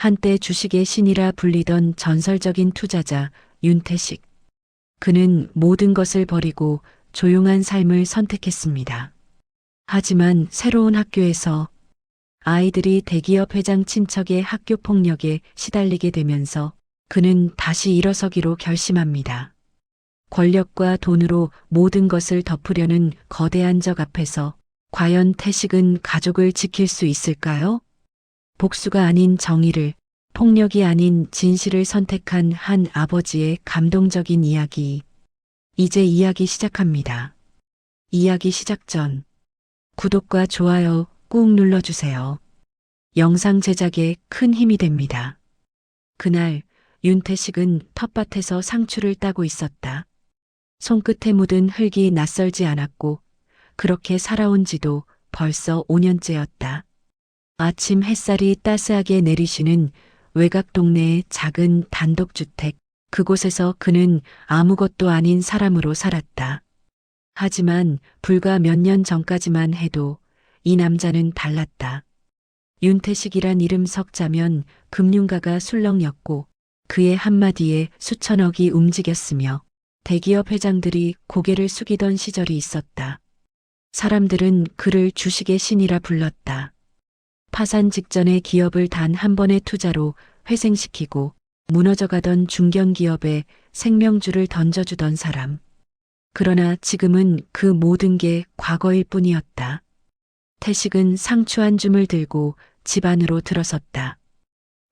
한때 주식의 신이라 불리던 전설적인 투자자 윤태식. 그는 모든 것을 버리고 조용한 삶을 선택했습니다. 하지만 새로운 학교에서 아이들이 대기업 회장 친척의 학교 폭력에 시달리게 되면서 그는 다시 일어서기로 결심합니다. 권력과 돈으로 모든 것을 덮으려는 거대한 적 앞에서 과연 태식은 가족을 지킬 수 있을까요? 복수가 아닌 정의를, 폭력이 아닌 진실을 선택한 한 아버지의 감동적인 이야기. 이제 이야기 시작합니다. 이야기 시작 전 구독과 좋아요 꾹 눌러주세요. 영상 제작에 큰 힘이 됩니다. 그날 윤태식은 텃밭에서 상추를 따고 있었다. 손끝에 묻은 흙이 낯설지 않았고 그렇게 살아온 지도 벌써 5년째였다. 아침 햇살이 따스하게 내리시는 외곽 동네의 작은 단독주택, 그곳에서 그는 아무것도 아닌 사람으로 살았다. 하지만 불과 몇 년 전까지만 해도 이 남자는 달랐다. 윤태식이란 이름 석자면 금융가가 술렁였고 그의 한마디에 수천억이 움직였으며 대기업 회장들이 고개를 숙이던 시절이 있었다. 사람들은 그를 주식의 신이라 불렀다. 파산 직전에 기업을 단 한 번의 투자로 회생시키고 무너져가던 중견기업에 생명줄을 던져주던 사람. 그러나 지금은 그 모든 게 과거일 뿐이었다. 태식은 상추 한 줌을 들고 집 안으로 들어섰다.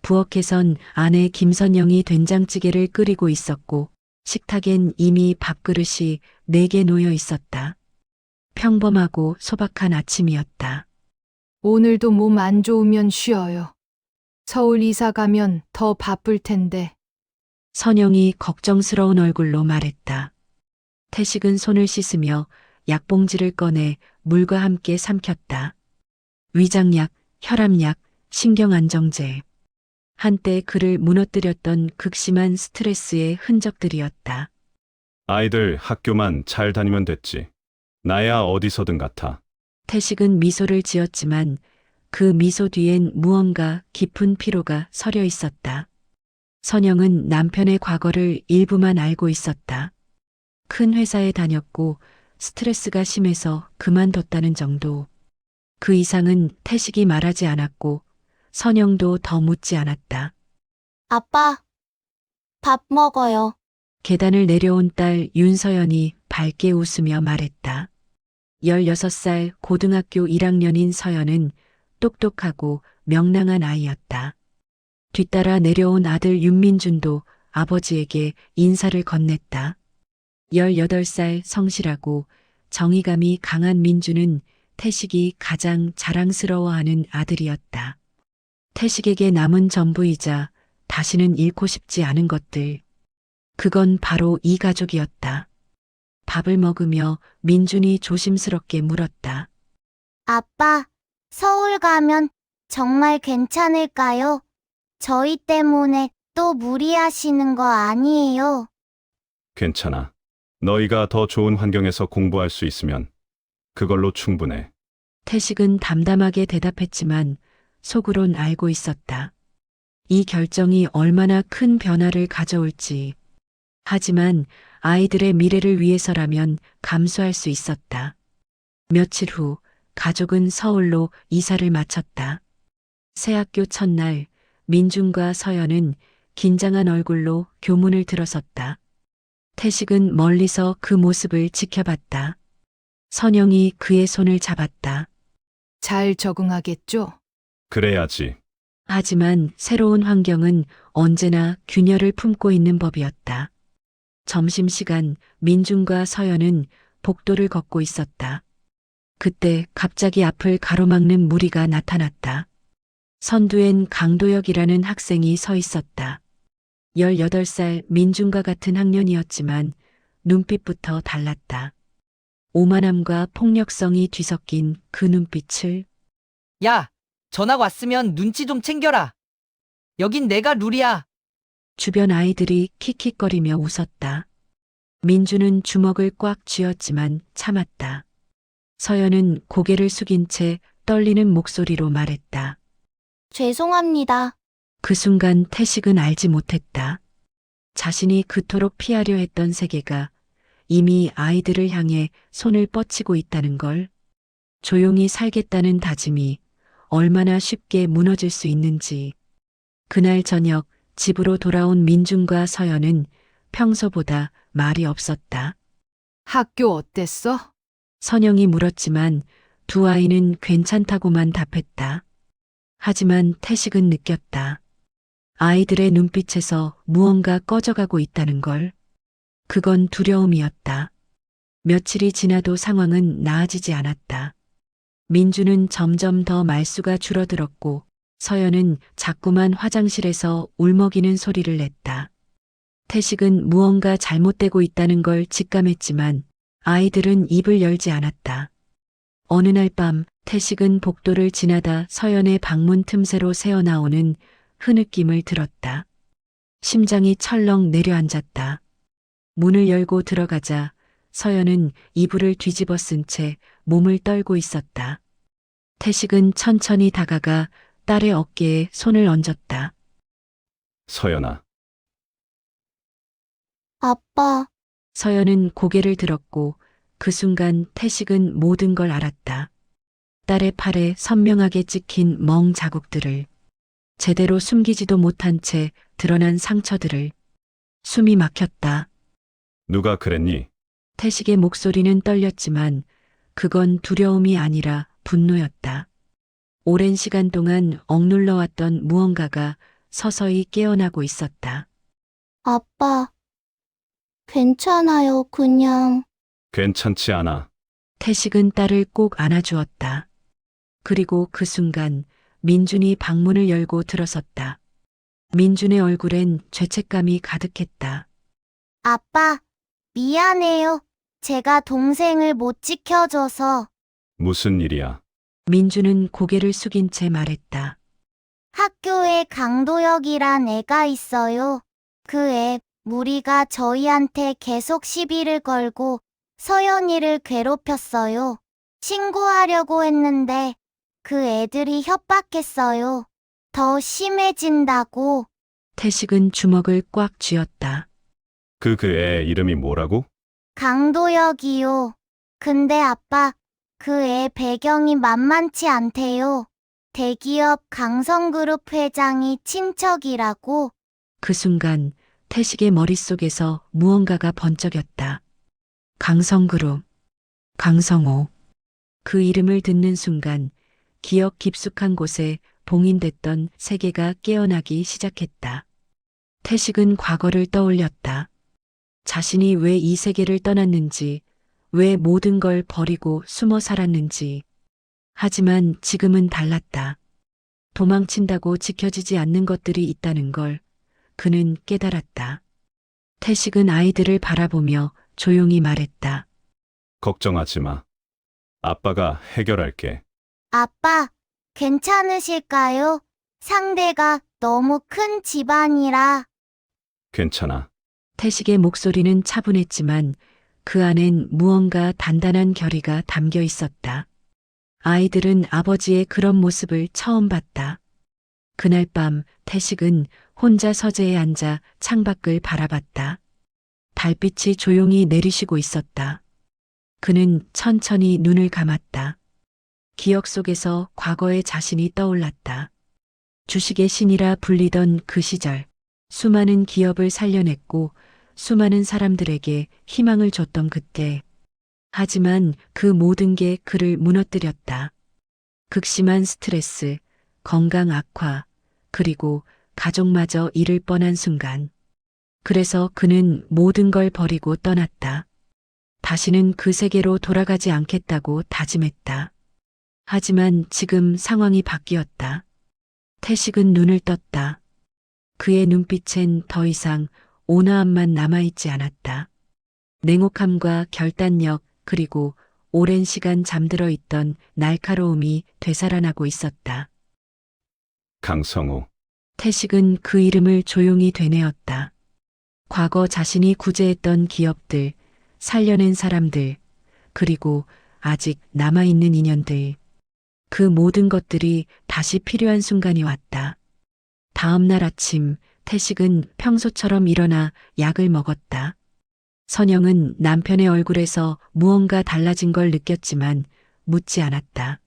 부엌에선 아내 김선영이 된장찌개를 끓이고 있었고 식탁엔 이미 밥그릇이 4개 놓여 있었다. 평범하고 소박한 아침이었다. 오늘도 몸 안 좋으면 쉬어요. 서울 이사 가면 더 바쁠 텐데. 선영이 걱정스러운 얼굴로 말했다. 태식은 손을 씻으며 약봉지를 꺼내 물과 함께 삼켰다. 위장약, 혈압약, 신경안정제. 한때 그를 무너뜨렸던 극심한 스트레스의 흔적들이었다. 아이들 학교만 잘 다니면 됐지. 나야 어디서든 같아. 태식은 미소를 지었지만 그 미소 뒤엔 무언가 깊은 피로가 서려 있었다. 선영은 남편의 과거를 일부만 알고 있었다. 큰 회사에 다녔고 스트레스가 심해서 그만뒀다는 정도. 그 이상은 태식이 말하지 않았고 선영도 더 묻지 않았다. 아빠, 밥 먹어요. 계단을 내려온 딸 윤서연이 밝게 웃으며 말했다. 16살 고등학교 1학년인 서연은 똑똑하고 명랑한 아이였다. 뒤따라 내려온 아들 윤민준도 아버지에게 인사를 건넸다. 18살 성실하고 정의감이 강한 민준은 태식이 가장 자랑스러워하는 아들이었다. 태식에게 남은 전부이자 다시는 잃고 싶지 않은 것들. 그건 바로 이 가족이었다. 밥을 먹으며 민준이 조심스럽게 물었다. 아빠, 서울 가면 정말 괜찮을까요? 저희 때문에 또 무리하시는 거 아니에요? 괜찮아. 너희가 더 좋은 환경에서 공부할 수 있으면 그걸로 충분해. 태식은 담담하게 대답했지만 속으론 알고 있었다. 이 결정이 얼마나 큰 변화를 가져올지. 하지만 아이들의 미래를 위해서라면 감수할 수 있었다. 며칠 후 가족은 서울로 이사를 마쳤다. 새 학교 첫날 민준과 서연은 긴장한 얼굴로 교문을 들어섰다. 태식은 멀리서 그 모습을 지켜봤다. 선영이 그의 손을 잡았다. 잘 적응하겠죠? 그래야지. 하지만 새로운 환경은 언제나 균열을 품고 있는 법이었다. 점심시간 민준과 서연은 복도를 걷고 있었다. 그때 갑자기 앞을 가로막는 무리가 나타났다. 선두엔 강도혁이라는 학생이 서 있었다. 18살 민준과 같은 학년이었지만 눈빛부터 달랐다. 오만함과 폭력성이 뒤섞인 그 눈빛을 야, 전학 왔으면 눈치 좀 챙겨라. 여긴 내가 룰이야. 주변 아이들이 킥킥거리며 웃었다. 민주는 주먹을 꽉 쥐었지만 참았다. 서연은 고개를 숙인 채 떨리는 목소리로 말했다. 죄송합니다. 그 순간 태식은 알지 못했다. 자신이 그토록 피하려 했던 세계가 이미 아이들을 향해 손을 뻗치고 있다는 걸, 조용히 살겠다는 다짐이 얼마나 쉽게 무너질 수 있는지. 그날 저녁 집으로 돌아온 민준과 서연은 평소보다 말이 없었다. 학교 어땠어? 선영이 물었지만 두 아이는 괜찮다고만 답했다. 하지만 태식은 느꼈다. 아이들의 눈빛에서 무언가 꺼져가고 있다는 걸. 그건 두려움이었다. 며칠이 지나도 상황은 나아지지 않았다. 민주는 점점 더 말수가 줄어들었고 서연은 자꾸만 화장실에서 울먹이는 소리를 냈다. 태식은 무언가 잘못되고 있다는 걸 직감했지만 아이들은 입을 열지 않았다. 어느 날 밤 태식은 복도를 지나다 서연의 방문 틈새로 새어나오는 흐느낌을 들었다. 심장이 철렁 내려앉았다. 문을 열고 들어가자 서연은 이불을 뒤집어 쓴 채 몸을 떨고 있었다. 태식은 천천히 다가가 딸의 어깨에 손을 얹었다. 서연아, 아빠, 서연은 고개를 들었고 그 순간 태식은 모든 걸 알았다. 딸의 팔에 선명하게 찍힌 멍 자국들을, 제대로 숨기지도 못한 채 드러난 상처들을. 숨이 막혔다. 누가 그랬니? 태식의 목소리는 떨렸지만 그건 두려움이 아니라 분노였다. 오랜 시간 동안 억눌러왔던 무언가가 서서히 깨어나고 있었다. 아빠. 괜찮아요, 그냥. 괜찮지 않아. 태식은 딸을 꼭 안아주었다. 그리고 그 순간 민준이 방문을 열고 들어섰다. 민준의 얼굴엔 죄책감이 가득했다. 아빠, 미안해요. 제가 동생을 못 지켜줘서. 무슨 일이야? 민준은 고개를 숙인 채 말했다. 학교에 강도혁이란 애가 있어요. 그 애, 무리가 저희한테 계속 시비를 걸고 서연이를 괴롭혔어요. 신고하려고 했는데 그 애들이 협박했어요. 더 심해진다고. 태식은 주먹을 꽉 쥐었다. 그 애 이름이 뭐라고? 강도혁이요. 근데 아빠, 그 애 배경이 만만치 않대요. 대기업 강성그룹 회장이 친척이라고. 그 순간 태식의 머릿속에서 무언가가 번쩍였다. 강성그룹, 강성호. 그 이름을 듣는 순간 기억 깊숙한 곳에 봉인됐던 세계가 깨어나기 시작했다. 태식은 과거를 떠올렸다. 자신이 왜 이 세계를 떠났는지, 왜 모든 걸 버리고 숨어 살았는지. 하지만 지금은 달랐다. 도망친다고 지켜지지 않는 것들이 있다는 걸 그는 깨달았다. 태식은 아이들을 바라보며 조용히 말했다. 걱정하지 마. 아빠가 해결할게. 아빠, 괜찮으실까요? 상대가 너무 큰 집안이라. 괜찮아. 태식의 목소리는 차분했지만 그 안엔 무언가 단단한 결의가 담겨 있었다. 아이들은 아버지의 그런 모습을 처음 봤다. 그날 밤 태식은 혼자 서재에 앉아 창밖을 바라봤다. 달빛이 조용히 내리시고 있었다. 그는 천천히 눈을 감았다. 기억 속에서 과거의 자신이 떠올랐다. 주식의 신이라 불리던 그 시절, 수많은 기업을 살려냈고 수많은 사람들에게 희망을 줬던 그때. 하지만 그 모든 게 그를 무너뜨렸다. 극심한 스트레스, 건강 악화, 그리고 가족마저 잃을 뻔한 순간. 그래서 그는 모든 걸 버리고 떠났다. 다시는 그 세계로 돌아가지 않겠다고 다짐했다. 하지만 지금 상황이 바뀌었다. 태식은 눈을 떴다. 그의 눈빛엔 더 이상 온화함만 남아있지 않았다. 냉혹함과 결단력, 그리고 오랜 시간 잠들어 있던 날카로움이 되살아나고 있었다. 강성우. 태식은 그 이름을 조용히 되뇌었다. 과거 자신이 구제했던 기업들, 살려낸 사람들, 그리고 아직 남아있는 인연들. 그 모든 것들이 다시 필요한 순간이 왔다. 다음 날 아침 태식은 평소처럼 일어나 약을 먹었다. 선영은 남편의 얼굴에서 무언가 달라진 걸 느꼈지만 묻지 않았다.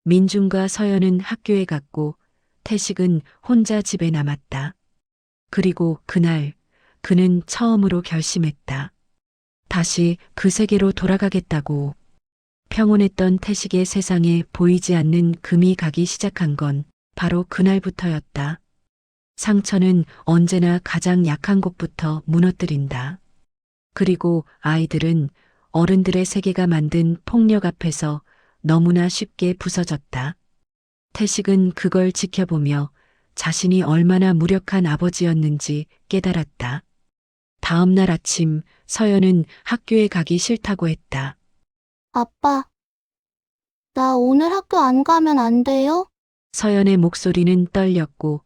민준과 서연은 학교에 갔고 태식은 혼자 집에 남았다. 그리고 그날 그는 처음으로 결심했다. 다시 그 세계로 돌아가겠다고. 평온했던 태식의 세상에 보이지 않는 금이 가기 시작한 건 바로 그날부터였다. 상처는 언제나 가장 약한 곳부터 무너뜨린다. 그리고 아이들은 어른들의 세계가 만든 폭력 앞에서 너무나 쉽게 부서졌다. 태식은 그걸 지켜보며 자신이 얼마나 무력한 아버지였는지 깨달았다. 다음 날 아침 서연은 학교에 가기 싫다고 했다. 아빠, 나 오늘 학교 안 가면 안 돼요? 서연의 목소리는 떨렸고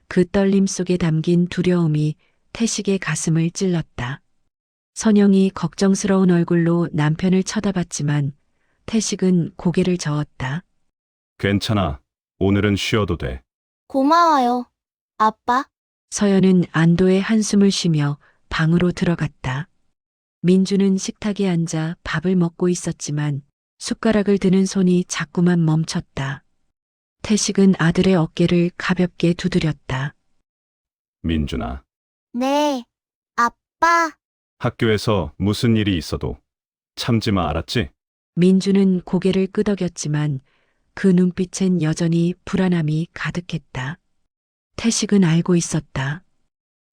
그 떨림 속에 담긴 두려움이 태식의 가슴을 찔렀다. 선영이 걱정스러운 얼굴로 남편을 쳐다봤지만 태식은 고개를 저었다. 괜찮아. 오늘은 쉬어도 돼. 고마워요, 아빠. 서연은 안도의 한숨을 쉬며 방으로 들어갔다. 민주는 식탁에 앉아 밥을 먹고 있었지만 숟가락을 드는 손이 자꾸만 멈췄다. 태식은 아들의 어깨를 가볍게 두드렸다. 민준아. 네, 아빠. 학교에서 무슨 일이 있어도 참지 마, 알았지? 민주는 고개를 끄덕였지만 그 눈빛엔 여전히 불안함이 가득했다. 태식은 알고 있었다.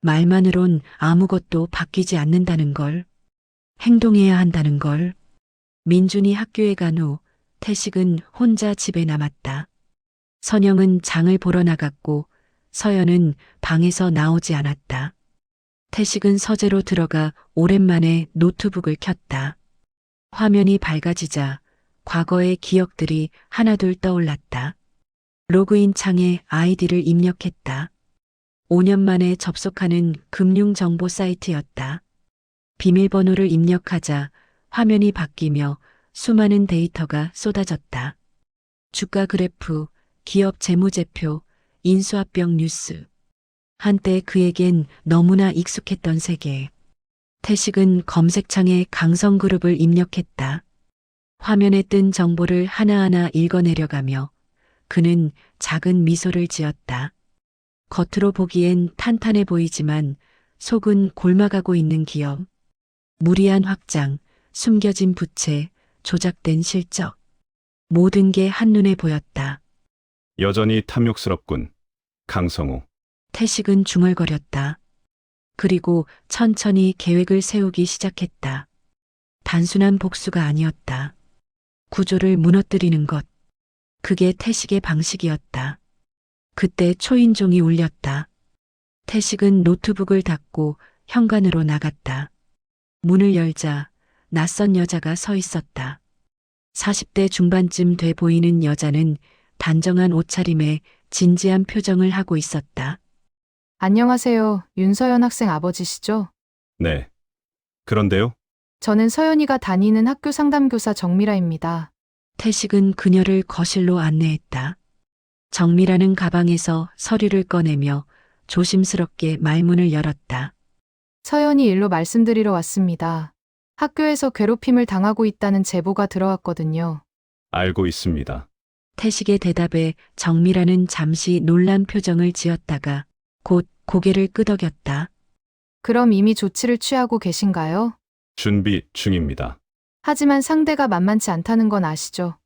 말만으론 아무것도 바뀌지 않는다는 걸. 행동해야 한다는 걸. 민준이 학교에 간 후 태식은 혼자 집에 남았다. 선영은 장을 보러 나갔고 서연은 방에서 나오지 않았다. 태식은 서재로 들어가 오랜만에 노트북을 켰다. 화면이 밝아지자 과거의 기억들이 하나둘 떠올랐다. 로그인 창에 아이디를 입력했다. 5년 만에 접속하는 금융정보 사이트였다. 비밀번호를 입력하자 화면이 바뀌며 수많은 데이터가 쏟아졌다. 주가 그래프, 기업 재무제표, 인수합병 뉴스. 한때 그에겐 너무나 익숙했던 세계. 태식은 검색창에 강성그룹을 입력했다. 화면에 뜬 정보를 하나하나 읽어내려가며 그는 작은 미소를 지었다. 겉으로 보기엔 탄탄해 보이지만 속은 골마가고 있는 기업. 무리한 확장, 숨겨진 부채, 조작된 실적. 모든 게 한눈에 보였다. 여전히 탐욕스럽군. 강성우. 태식은 중얼거렸다. 그리고 천천히 계획을 세우기 시작했다. 단순한 복수가 아니었다. 구조를 무너뜨리는 것. 그게 태식의 방식이었다. 그때 초인종이 울렸다. 태식은 노트북을 닫고 현관으로 나갔다. 문을 열자 낯선 여자가 서 있었다. 40대 중반쯤 돼 보이는 여자는 단정한 옷차림에 진지한 표정을 하고 있었다. 안녕하세요. 윤서연 학생 아버지시죠? 네. 그런데요? 저는 서연이가 다니는 학교 상담교사 정미라입니다. 태식은 그녀를 거실로 안내했다. 정미라는 가방에서 서류를 꺼내며 조심스럽게 말문을 열었다. 서연이 일로 말씀드리러 왔습니다. 학교에서 괴롭힘을 당하고 있다는 제보가 들어왔거든요. 알고 있습니다. 태식의 대답에 정미라는 잠시 놀란 표정을 지었다가 곧 고개를 끄덕였다. 그럼 이미 조치를 취하고 계신가요? 준비 중입니다. 하지만 상대가 만만치 않다는 건 아시죠?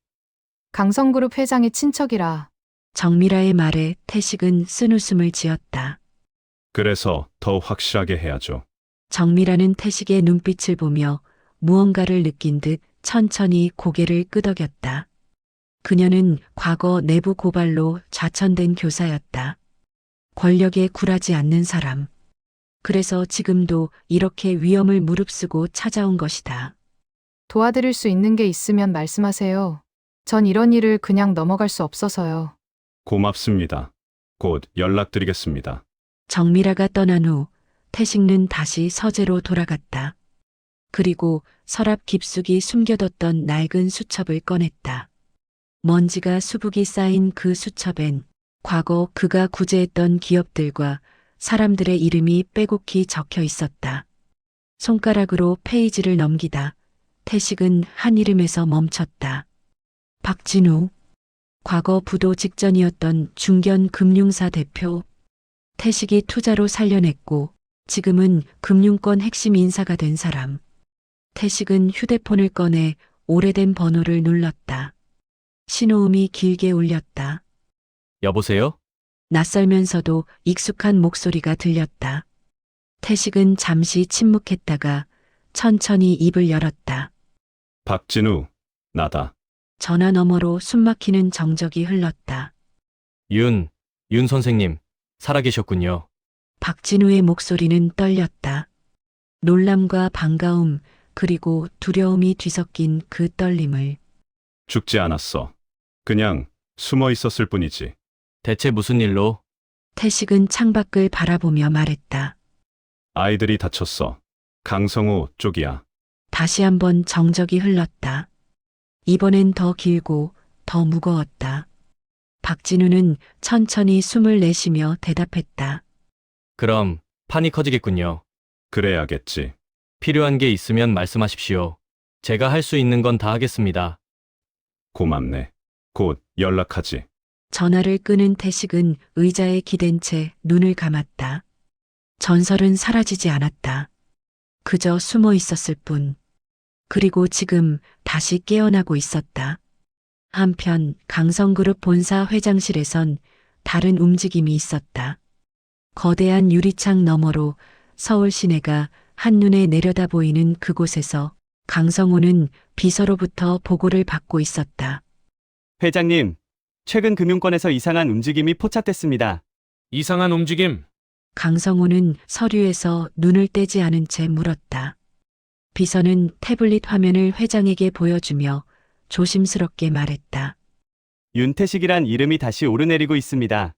강성그룹 회장의 친척이라. 정미라의 말에 태식은 쓴웃음을 지었다. 그래서 더 확실하게 해야죠. 정미라는 태식의 눈빛을 보며 무언가를 느낀 듯 천천히 고개를 끄덕였다. 그녀는 과거 내부 고발로 좌천된 교사였다. 권력에 굴하지 않는 사람. 그래서 지금도 이렇게 위험을 무릅쓰고 찾아온 것이다. 도와드릴 수 있는 게 있으면 말씀하세요. 전 이런 일을 그냥 넘어갈 수 없어서요. 고맙습니다. 곧 연락드리겠습니다. 정미라가 떠난 후 태식는 다시 서재로 돌아갔다. 그리고 서랍 깊숙이 숨겨뒀던 낡은 수첩을 꺼냈다. 먼지가 수북이 쌓인 그 수첩엔 과거 그가 구제했던 기업들과 사람들의 이름이 빼곡히 적혀 있었다. 손가락으로 페이지를 넘기다 태식은 한 이름에서 멈췄다. 박진우. 과거 부도 직전이었던 중견금융사 대표. 태식이 투자로 살려냈고 지금은 금융권 핵심 인사가 된 사람. 태식은 휴대폰을 꺼내 오래된 번호를 눌렀다. 신호음이 길게 울렸다. 여보세요? 낯설면서도 익숙한 목소리가 들렸다. 태식은 잠시 침묵했다가 천천히 입을 열었다. 박진우, 나다. 전화 너머로 숨막히는 정적이 흘렀다. 윤 선생님, 살아계셨군요. 박진우의 목소리는 떨렸다. 놀람과 반가움 그리고 두려움이 뒤섞인 그 떨림을. 죽지 않았어. 그냥 숨어 있었을 뿐이지. 대체 무슨 일로? 태식은 창밖을 바라보며 말했다. 아이들이 다쳤어. 강성우 쪽이야. 다시 한번 정적이 흘렀다. 이번엔 더 길고 더 무거웠다. 박진우는 천천히 숨을 내쉬며 대답했다. 그럼 판이 커지겠군요. 그래야겠지. 필요한 게 있으면 말씀하십시오. 제가 할 수 있는 건 다 하겠습니다. 고맙네. 곧 연락하지. 전화를 끄는 태식은 의자에 기댄 채 눈을 감았다. 전설은 사라지지 않았다. 그저 숨어 있었을 뿐. 그리고 지금 다시 깨어나고 있었다. 한편 강성그룹 본사 회장실에선 다른 움직임이 있었다. 거대한 유리창 너머로 서울 시내가 한눈에 내려다 보이는 그곳에서 강성호는 비서로부터 보고를 받고 있었다. 회장님, 최근 금융권에서 이상한 움직임이 포착됐습니다. 이상한 움직임. 강성호는 서류에서 눈을 떼지 않은 채 물었다. 비서는 태블릿 화면을 회장에게 보여주며 조심스럽게 말했다. 윤태식이란 이름이 다시 오르내리고 있습니다.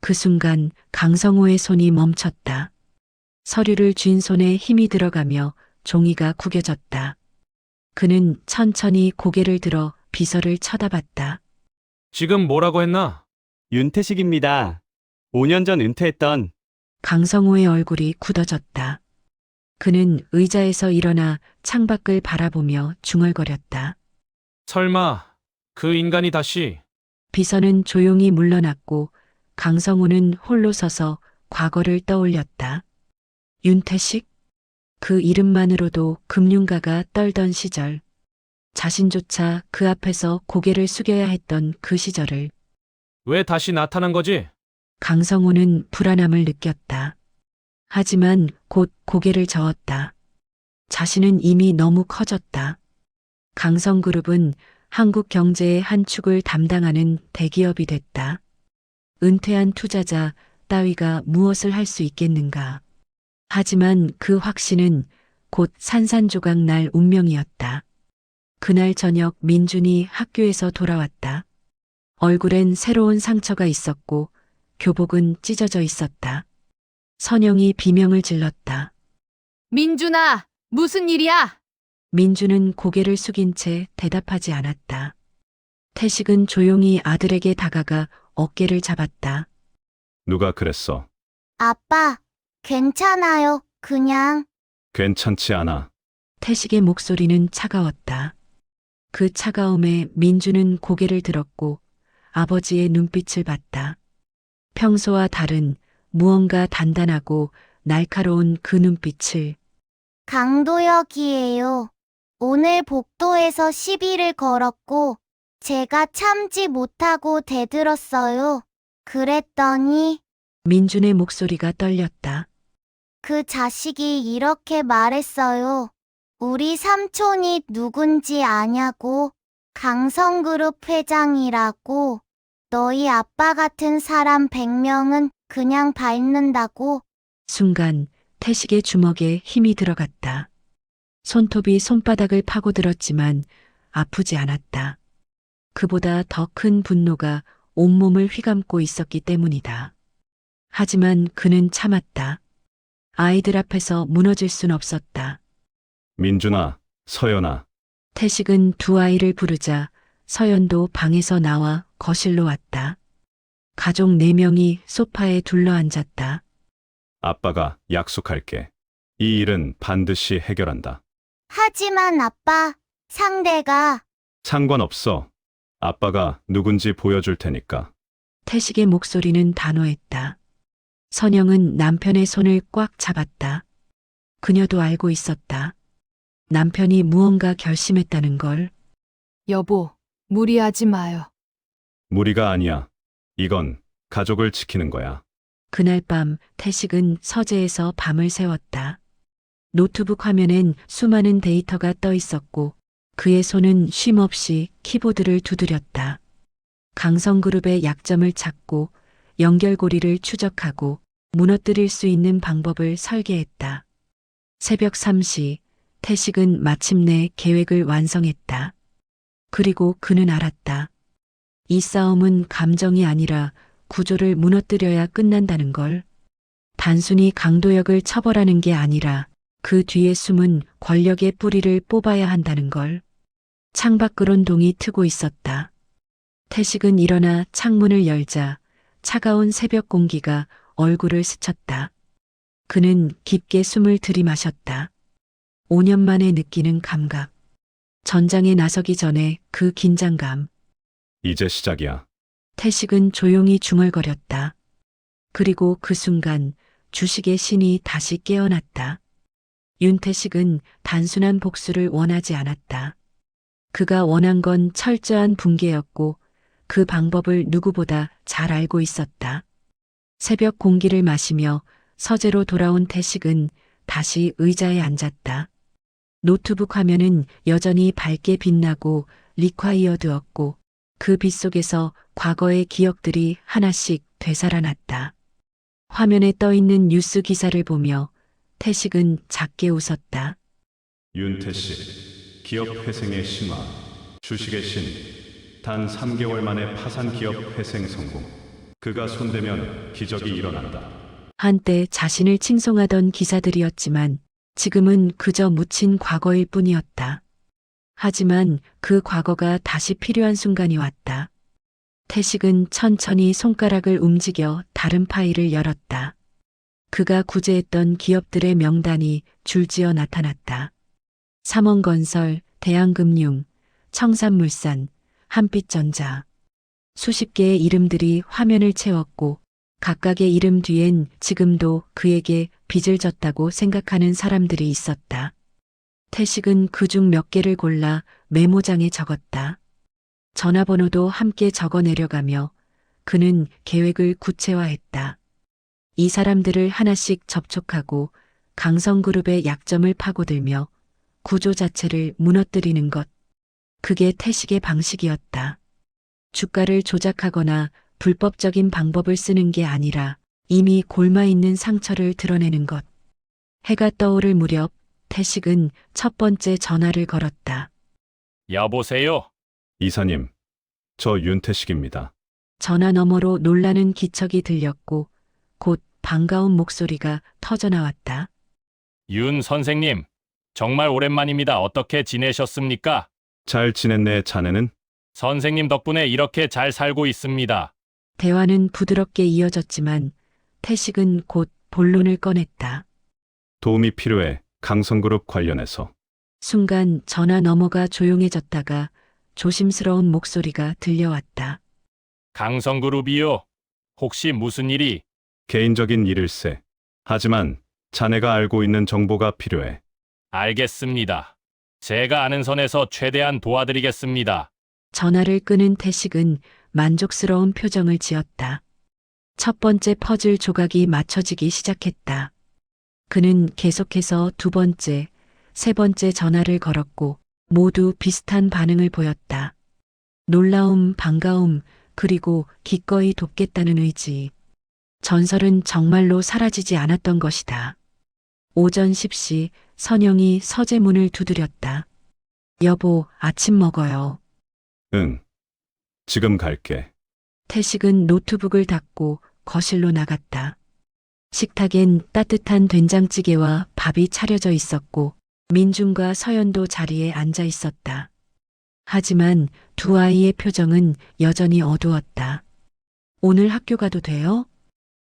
그 순간 강성호의 손이 멈췄다. 서류를 쥔 손에 힘이 들어가며 종이가 구겨졌다. 그는 천천히 고개를 들어 비서를 쳐다봤다. 지금 뭐라고 했나? 윤태식입니다. 5년 전 은퇴했던. 강성호의 얼굴이 굳어졌다. 그는 의자에서 일어나 창밖을 바라보며 중얼거렸다. 설마 그 인간이 다시. 비서는 조용히 물러났고 강성호는 홀로 서서 과거를 떠올렸다. 윤태식? 그 이름만으로도 금융가가 떨던 시절. 자신조차 그 앞에서 고개를 숙여야 했던 그 시절을. 왜 다시 나타난 거지? 강성호는 불안함을 느꼈다. 하지만 곧 고개를 저었다. 자신은 이미 너무 커졌다. 강성그룹은 한국 경제의 한 축을 담당하는 대기업이 됐다. 은퇴한 투자자 따위가 무엇을 할 수 있겠는가. 하지만 그 확신은 곧 산산조각 날 운명이었다. 그날 저녁 민준이 학교에서 돌아왔다. 얼굴엔 새로운 상처가 있었고 교복은 찢어져 있었다. 선영이 비명을 질렀다. 민준아, 무슨 일이야? 민준은 고개를 숙인 채 대답하지 않았다. 태식은 조용히 아들에게 다가가 어깨를 잡았다. 누가 그랬어? 아빠, 괜찮아요. 그냥. 괜찮지 않아. 태식의 목소리는 차가웠다. 그 차가움에 민주는 고개를 들었고 아버지의 눈빛을 봤다. 평소와 다른 무언가 단단하고 날카로운 그 눈빛을. 강도혁이에요. 오늘 복도에서 시비를 걸었고 제가 참지 못하고 대들었어요. 그랬더니 민준의 목소리가 떨렸다. 그 자식이 이렇게 말했어요. 우리 삼촌이 누군지 아냐고. 강성그룹 회장이라고. 너희 아빠 같은 사람 100명은 그냥 밟는다고. 순간 태식의 주먹에 힘이 들어갔다. 손톱이 손바닥을 파고들었지만 아프지 않았다. 그보다 더 큰 분노가 온몸을 휘감고 있었기 때문이다. 하지만 그는 참았다. 아이들 앞에서 무너질 순 없었다. 민준아, 서연아. 태식은 두 아이를 부르자 서연도 방에서 나와 거실로 왔다. 가족 4명이 소파에 둘러앉았다. 아빠가 약속할게. 이 일은 반드시 해결한다. 하지만 아빠, 상대가 상관없어. 아빠가 누군지 보여줄 테니까. 태식의 목소리는 단호했다. 선영은 남편의 손을 꽉 잡았다. 그녀도 알고 있었다. 남편이 무언가 결심했다는 걸. 여보, 무리하지 마요. 무리가 아니야. 이건 가족을 지키는 거야. 그날 밤 태식은 서재에서 밤을 새웠다. 노트북 화면엔 수많은 데이터가 떠 있었고 그의 손은 쉼없이 키보드를 두드렸다. 강성그룹의 약점을 찾고 연결고리를 추적하고 무너뜨릴 수 있는 방법을 설계했다. 새벽 3시 태식은 마침내 계획을 완성했다. 그리고 그는 알았다. 이 싸움은 감정이 아니라 구조를 무너뜨려야 끝난다는 걸. 단순히 강도역을 처벌하는 게 아니라 그 뒤에 숨은 권력의 뿌리를 뽑아야 한다는 걸. 창밖으론 동이 트고 있었다. 태식은 일어나 창문을 열자 차가운 새벽 공기가 얼굴을 스쳤다. 그는 깊게 숨을 들이마셨다. 5년 만에 느끼는 감각. 전장에 나서기 전에 그 긴장감. 이제 시작이야. 태식은 조용히 중얼거렸다. 그리고 그 순간 주식의 신이 다시 깨어났다. 윤태식은 단순한 복수를 원하지 않았다. 그가 원한 건 철저한 붕괴였고 그 방법을 누구보다 잘 알고 있었다. 새벽 공기를 마시며 서재로 돌아온 태식은 다시 의자에 앉았다. 노트북 화면은 여전히 밝게 빛나고 리콰이어드였고 그 빛 속에서 과거의 기억들이 하나씩 되살아났다. 화면에 떠 있는 뉴스 기사를 보며 태식은 작게 웃었다. 윤태식, 기업 회생의 신화, 주식의 신, 단 3개월 만에 파산 기업 회생 성공. 그가 손대면 기적이 일어난다. 한때 자신을 칭송하던 기사들이었지만 지금은 그저 묻힌 과거일 뿐이었다. 하지만 그 과거가 다시 필요한 순간이 왔다. 태식은 천천히 손가락을 움직여 다른 파일을 열었다. 그가 구제했던 기업들의 명단이 줄지어 나타났다. 삼원건설, 대한금융, 청산물산, 한빛전자. 수십 개의 이름들이 화면을 채웠고 각각의 이름 뒤엔 지금도 그에게 빚을 졌다고 생각하는 사람들이 있었다. 태식은 그중 몇 개를 골라 메모장에 적었다. 전화번호도 함께 적어 내려가며 그는 계획을 구체화했다. 이 사람들을 하나씩 접촉하고 강성그룹의 약점을 파고들며 구조 자체를 무너뜨리는 것. 그게 태식의 방식이었다. 주가를 조작하거나 불법적인 방법을 쓰는 게 아니라 이미 골마 있는 상처를 드러내는 것. 해가 떠오를 무렵 태식은 첫 번째 전화를 걸었다. 여보세요? 이사님, 저 윤태식입니다. 전화 너머로 놀라는 기척이 들렸고 곧 반가운 목소리가 터져나왔다. 윤 선생님, 정말 오랜만입니다. 어떻게 지내셨습니까? 잘 지냈네, 자네는? 선생님 덕분에 이렇게 잘 살고 있습니다. 대화는 부드럽게 이어졌지만 태식은 곧 본론을 꺼냈다. 도움이 필요해, 강성그룹 관련해서. 순간 전화 너머가 조용해졌다가 조심스러운 목소리가 들려왔다. 강성그룹이요? 혹시 무슨 일이? 개인적인 일일세. 하지만 자네가 알고 있는 정보가 필요해. 알겠습니다. 제가 아는 선에서 최대한 도와드리겠습니다. 전화를 끄는 태식은 만족스러운 표정을 지었다. 첫 번째 퍼즐 조각이 맞춰지기 시작했다. 그는 계속해서 두 번째, 세 번째 전화를 걸었고 모두 비슷한 반응을 보였다. 놀라움, 반가움, 그리고 기꺼이 돕겠다는 의지. 전설은 정말로 사라지지 않았던 것이다. 오전 10시 선영이 서재 문을 두드렸다. 여보, 아침 먹어요. 응. 지금 갈게. 태식은 노트북을 닫고 거실로 나갔다. 식탁엔 따뜻한 된장찌개와 밥이 차려져 있었고 민준과 서연도 자리에 앉아 있었다. 하지만 두 아이의 표정은 여전히 어두웠다. 오늘 학교 가도 돼요?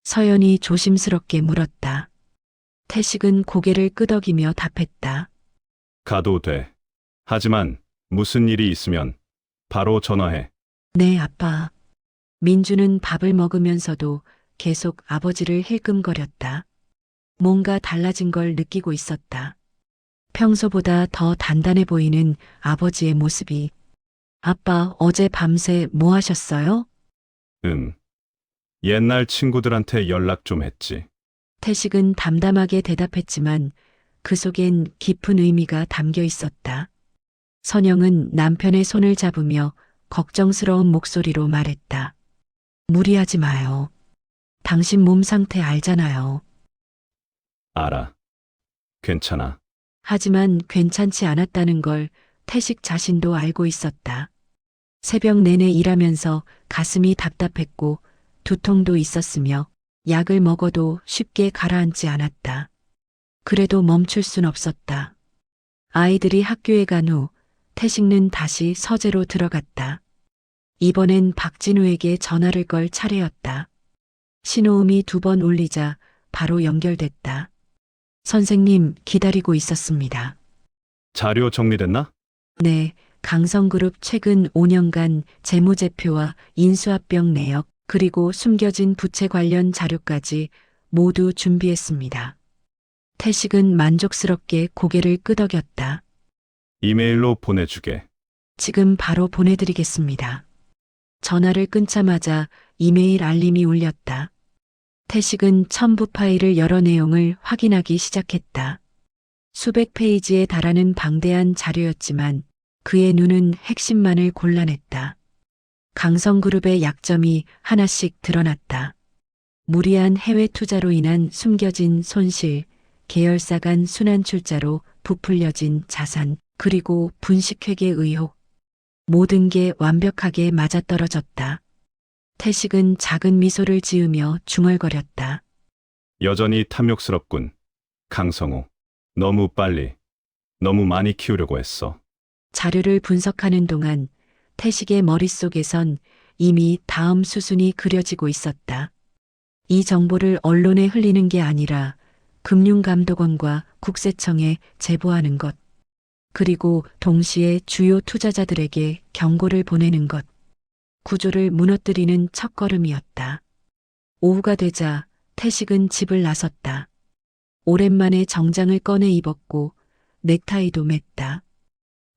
서연이 조심스럽게 물었다. 태식은 고개를 끄덕이며 답했다. 가도 돼. 하지만 무슨 일이 있으면 바로 전화해. 네, 아빠. 민주는 밥을 먹으면서도 계속 아버지를 힐끔거렸다. 뭔가 달라진 걸 느끼고 있었다. 평소보다 더 단단해 보이는 아버지의 모습이. 아빠, 어제 밤새 뭐 하셨어요? 옛날 친구들한테 연락 좀 했지. 태식은 담담하게 대답했지만 그 속엔 깊은 의미가 담겨 있었다. 선영은 남편의 손을 잡으며 걱정스러운 목소리로 말했다. 무리하지 마요. 당신 몸 상태 알잖아요. 알아. 괜찮아. 하지만 괜찮지 않았다는 걸 태식 자신도 알고 있었다. 새벽 내내 일하면서 가슴이 답답했고 두통도 있었으며 약을 먹어도 쉽게 가라앉지 않았다. 그래도 멈출 순 없었다. 아이들이 학교에 간 후 태식은 다시 서재로 들어갔다. 이번엔 박진우에게 전화를 걸 차례였다. 신호음이 2번 울리자 바로 연결됐다. 선생님, 기다리고 있었습니다. 자료 정리됐나? 네, 강성그룹 최근 5년간 재무제표와 인수합병 내역, 그리고 숨겨진 부채 관련 자료까지 모두 준비했습니다. 태식은 만족스럽게 고개를 끄덕였다. 이메일로 보내주게. 지금 바로 보내드리겠습니다. 전화를 끊자마자 이메일 알림이 울렸다. 태식은 첨부 파일을 열어 내용을 확인하기 시작했다. 수백 페이지에 달하는 방대한 자료였지만 그의 눈은 핵심만을 골라냈다. 강성그룹의 약점이 하나씩 드러났다. 무리한 해외 투자로 인한 숨겨진 손실, 계열사 간 순환 출자로 부풀려진 자산, 그리고 분식회계 의혹. 모든 게 완벽하게 맞아떨어졌다. 태식은 작은 미소를 지으며 중얼거렸다. 여전히 탐욕스럽군. 강성우. 너무 빨리, 너무 많이 키우려고 했어. 자료를 분석하는 동안 태식의 머릿속에선 이미 다음 수순이 그려지고 있었다. 이 정보를 언론에 흘리는 게 아니라 금융감독원과 국세청에 제보하는 것. 그리고 동시에 주요 투자자들에게 경고를 보내는 것. 구조를 무너뜨리는 첫걸음이었다. 오후가 되자 태식은 집을 나섰다. 오랜만에 정장을 꺼내 입었고 넥타이도 맸다.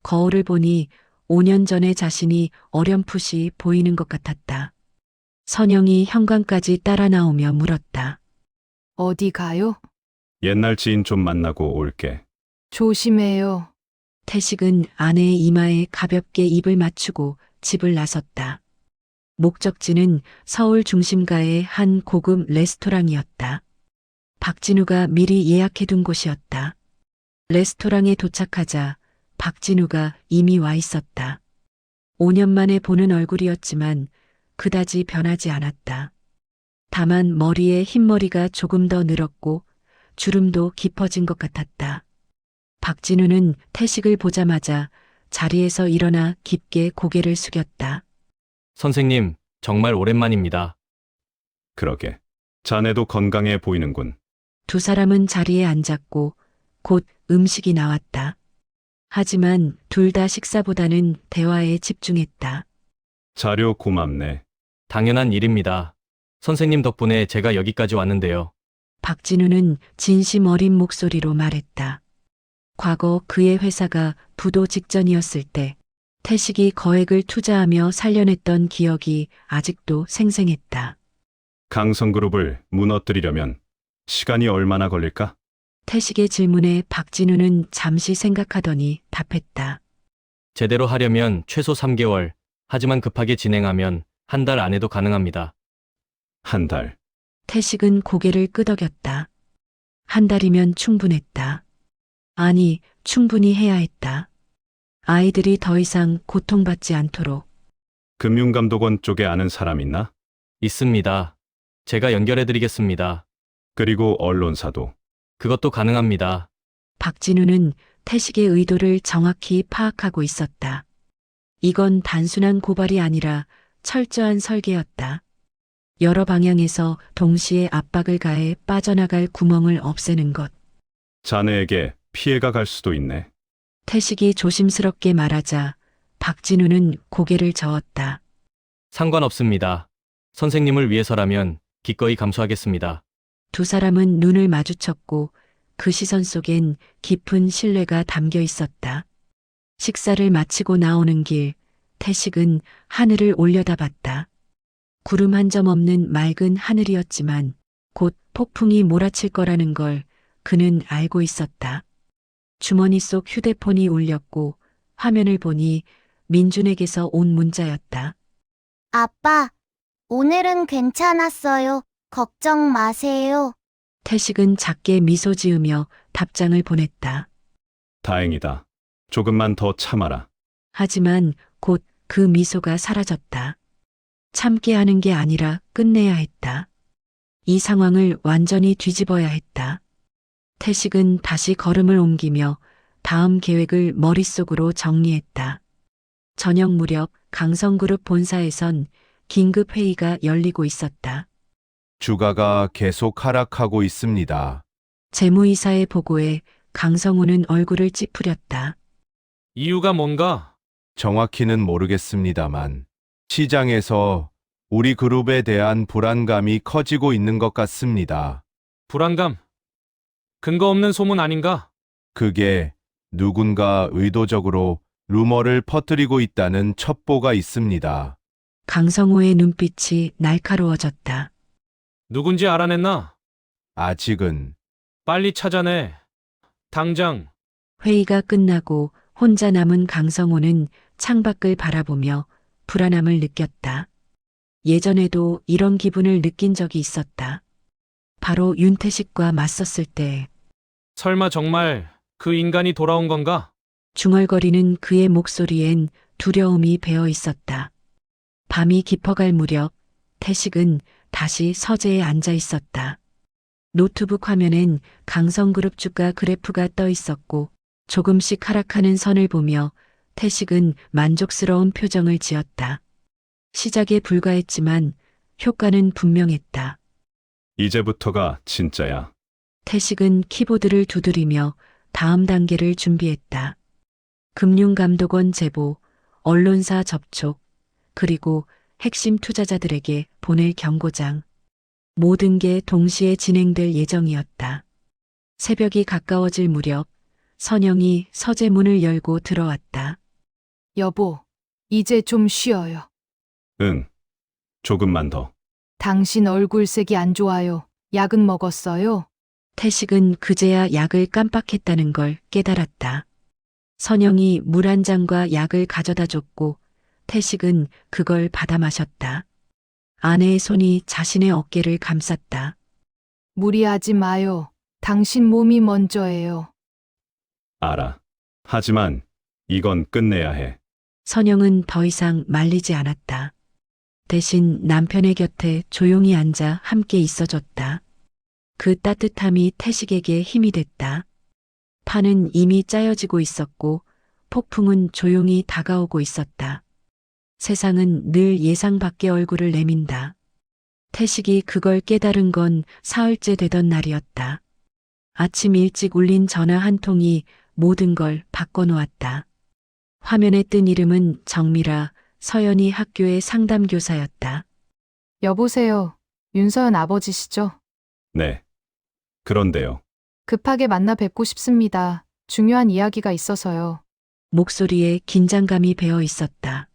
거울을 보니 5년 전의 자신이 어렴풋이 보이는 것 같았다. 선영이 현관까지 따라 나오며 물었다. 어디 가요? 옛날 지인 좀 만나고 올게. 조심해요. 태식은 아내의 이마에 가볍게 입을 맞추고 집을 나섰다. 목적지는 서울 중심가의 한 고급 레스토랑이었다. 박진우가 미리 예약해둔 곳이었다. 레스토랑에 도착하자 박진우가 이미 와 있었다. 5년 만에 보는 얼굴이었지만 그다지 변하지 않았다. 다만 머리에 흰머리가 조금 더 늘었고 주름도 깊어진 것 같았다. 박진우는 태식을 보자마자 자리에서 일어나 깊게 고개를 숙였다. 선생님, 정말 오랜만입니다. 그러게. 자네도 건강해 보이는군. 두 사람은 자리에 앉았고 곧 음식이 나왔다. 하지만 둘 다 식사보다는 대화에 집중했다. 자료 고맙네. 당연한 일입니다. 선생님 덕분에 제가 여기까지 왔는데요. 박진우는 진심 어린 목소리로 말했다. 과거 그의 회사가 부도 직전이었을 때 태식이 거액을 투자하며 살려냈던 기억이 아직도 생생했다. 강성그룹을 무너뜨리려면 시간이 얼마나 걸릴까? 태식의 질문에 박진우는 잠시 생각하더니 답했다. 제대로 하려면 최소 3개월, 하지만 급하게 진행하면 한 달 안에도 가능합니다. 한 달. 태식은 고개를 끄덕였다. 한 달이면 충분했다. 아니, 충분히 해야 했다. 아이들이 더 이상 고통받지 않도록. 금융감독원 쪽에 아는 사람 있나? 있습니다. 제가 연결해드리겠습니다. 그리고 언론사도. 그것도 가능합니다. 박진우는 태식의 의도를 정확히 파악하고 있었다. 이건 단순한 고발이 아니라 철저한 설계였다. 여러 방향에서 동시에 압박을 가해 빠져나갈 구멍을 없애는 것. 자네에게 피해가 갈 수도 있네. 태식이 조심스럽게 말하자 박진우는 고개를 저었다. 상관없습니다. 선생님을 위해서라면 기꺼이 감수하겠습니다. 두 사람은 눈을 마주쳤고 그 시선 속엔 깊은 신뢰가 담겨 있었다. 식사를 마치고 나오는 길, 태식은 하늘을 올려다봤다. 구름 한 점 없는 맑은 하늘이었지만 곧 폭풍이 몰아칠 거라는 걸 그는 알고 있었다. 주머니 속 휴대폰이 울렸고 화면을 보니 민준에게서 온 문자였다. 아빠, 오늘은 괜찮았어요. 걱정 마세요. 태식은 작게 미소 지으며 답장을 보냈다. 다행이다. 조금만 더 참아라. 하지만 곧 그 미소가 사라졌다. 참게 하는 게 아니라 끝내야 했다. 이 상황을 완전히 뒤집어야 했다. 태식은 다시 걸음을 옮기며 다음 계획을 머릿속으로 정리했다. 저녁 무렵 강성그룹 본사에선 긴급 회의가 열리고 있었다. 주가가 계속 하락하고 있습니다. 재무이사의 보고에 강성우는 얼굴을 찌푸렸다. 이유가 뭔가? 정확히는 모르겠습니다만 시장에서 우리 그룹에 대한 불안감이 커지고 있는 것 같습니다. 불안감? 근거 없는 소문 아닌가? 그게 누군가 의도적으로 루머를 퍼뜨리고 있다는 첩보가 있습니다. 강성우의 눈빛이 날카로워졌다. 누군지 알아냈나? 아직은 빨리 찾아내. 당장. 회의가 끝나고 혼자 남은 강성호는 창밖을 바라보며 불안함을 느꼈다. 예전에도 이런 기분을 느낀 적이 있었다. 바로 윤태식과 맞섰을 때 설마 정말 그 인간이 돌아온 건가? 중얼거리는 그의 목소리엔 두려움이 배어 있었다. 밤이 깊어갈 무렵 태식은 다시 서재에 앉아 있었다. 노트북 화면엔 강성그룹 주가 그래프가 떠 있었고 조금씩 하락하는 선을 보며 태식은 만족스러운 표정을 지었다. 시작에 불과했지만 효과는 분명했다. 이제부터가 진짜야. 태식은 키보드를 두드리며 다음 단계를 준비했다. 금융감독원 제보, 언론사 접촉, 그리고 핵심 투자자들에게 보낼 경고장. 모든 게 동시에 진행될 예정이었다. 새벽이 가까워질 무렵 선영이 서재 문을 열고 들어왔다. 여보, 이제 좀 쉬어요. 응. 조금만 더. 당신 얼굴색이 안 좋아요. 약은 먹었어요? 태식은 그제야 약을 깜빡했다는 걸 깨달았다. 선영이 물 한 잔과 약을 가져다 줬고 태식은 그걸 받아 마셨다. 아내의 손이 자신의 어깨를 감쌌다. 무리하지 마요. 당신 몸이 먼저예요. 알아. 하지만 이건 끝내야 해. 선영은 더 이상 말리지 않았다. 대신 남편의 곁에 조용히 앉아 함께 있어줬다. 그 따뜻함이 태식에게 힘이 됐다. 판은 이미 짜여지고 있었고 폭풍은 조용히 다가오고 있었다. 세상은 늘 예상 밖의 얼굴을 내민다. 태식이 그걸 깨달은 건 사흘째 되던 날이었다. 아침 일찍 울린 전화 한 통이 모든 걸 바꿔놓았다. 화면에 뜬 이름은 정미라, 서연이 학교의 상담교사였다. 여보세요. 윤서연 아버지시죠? 네. 그런데요. 급하게 만나 뵙고 싶습니다. 중요한 이야기가 있어서요. 목소리에 긴장감이 배어 있었다.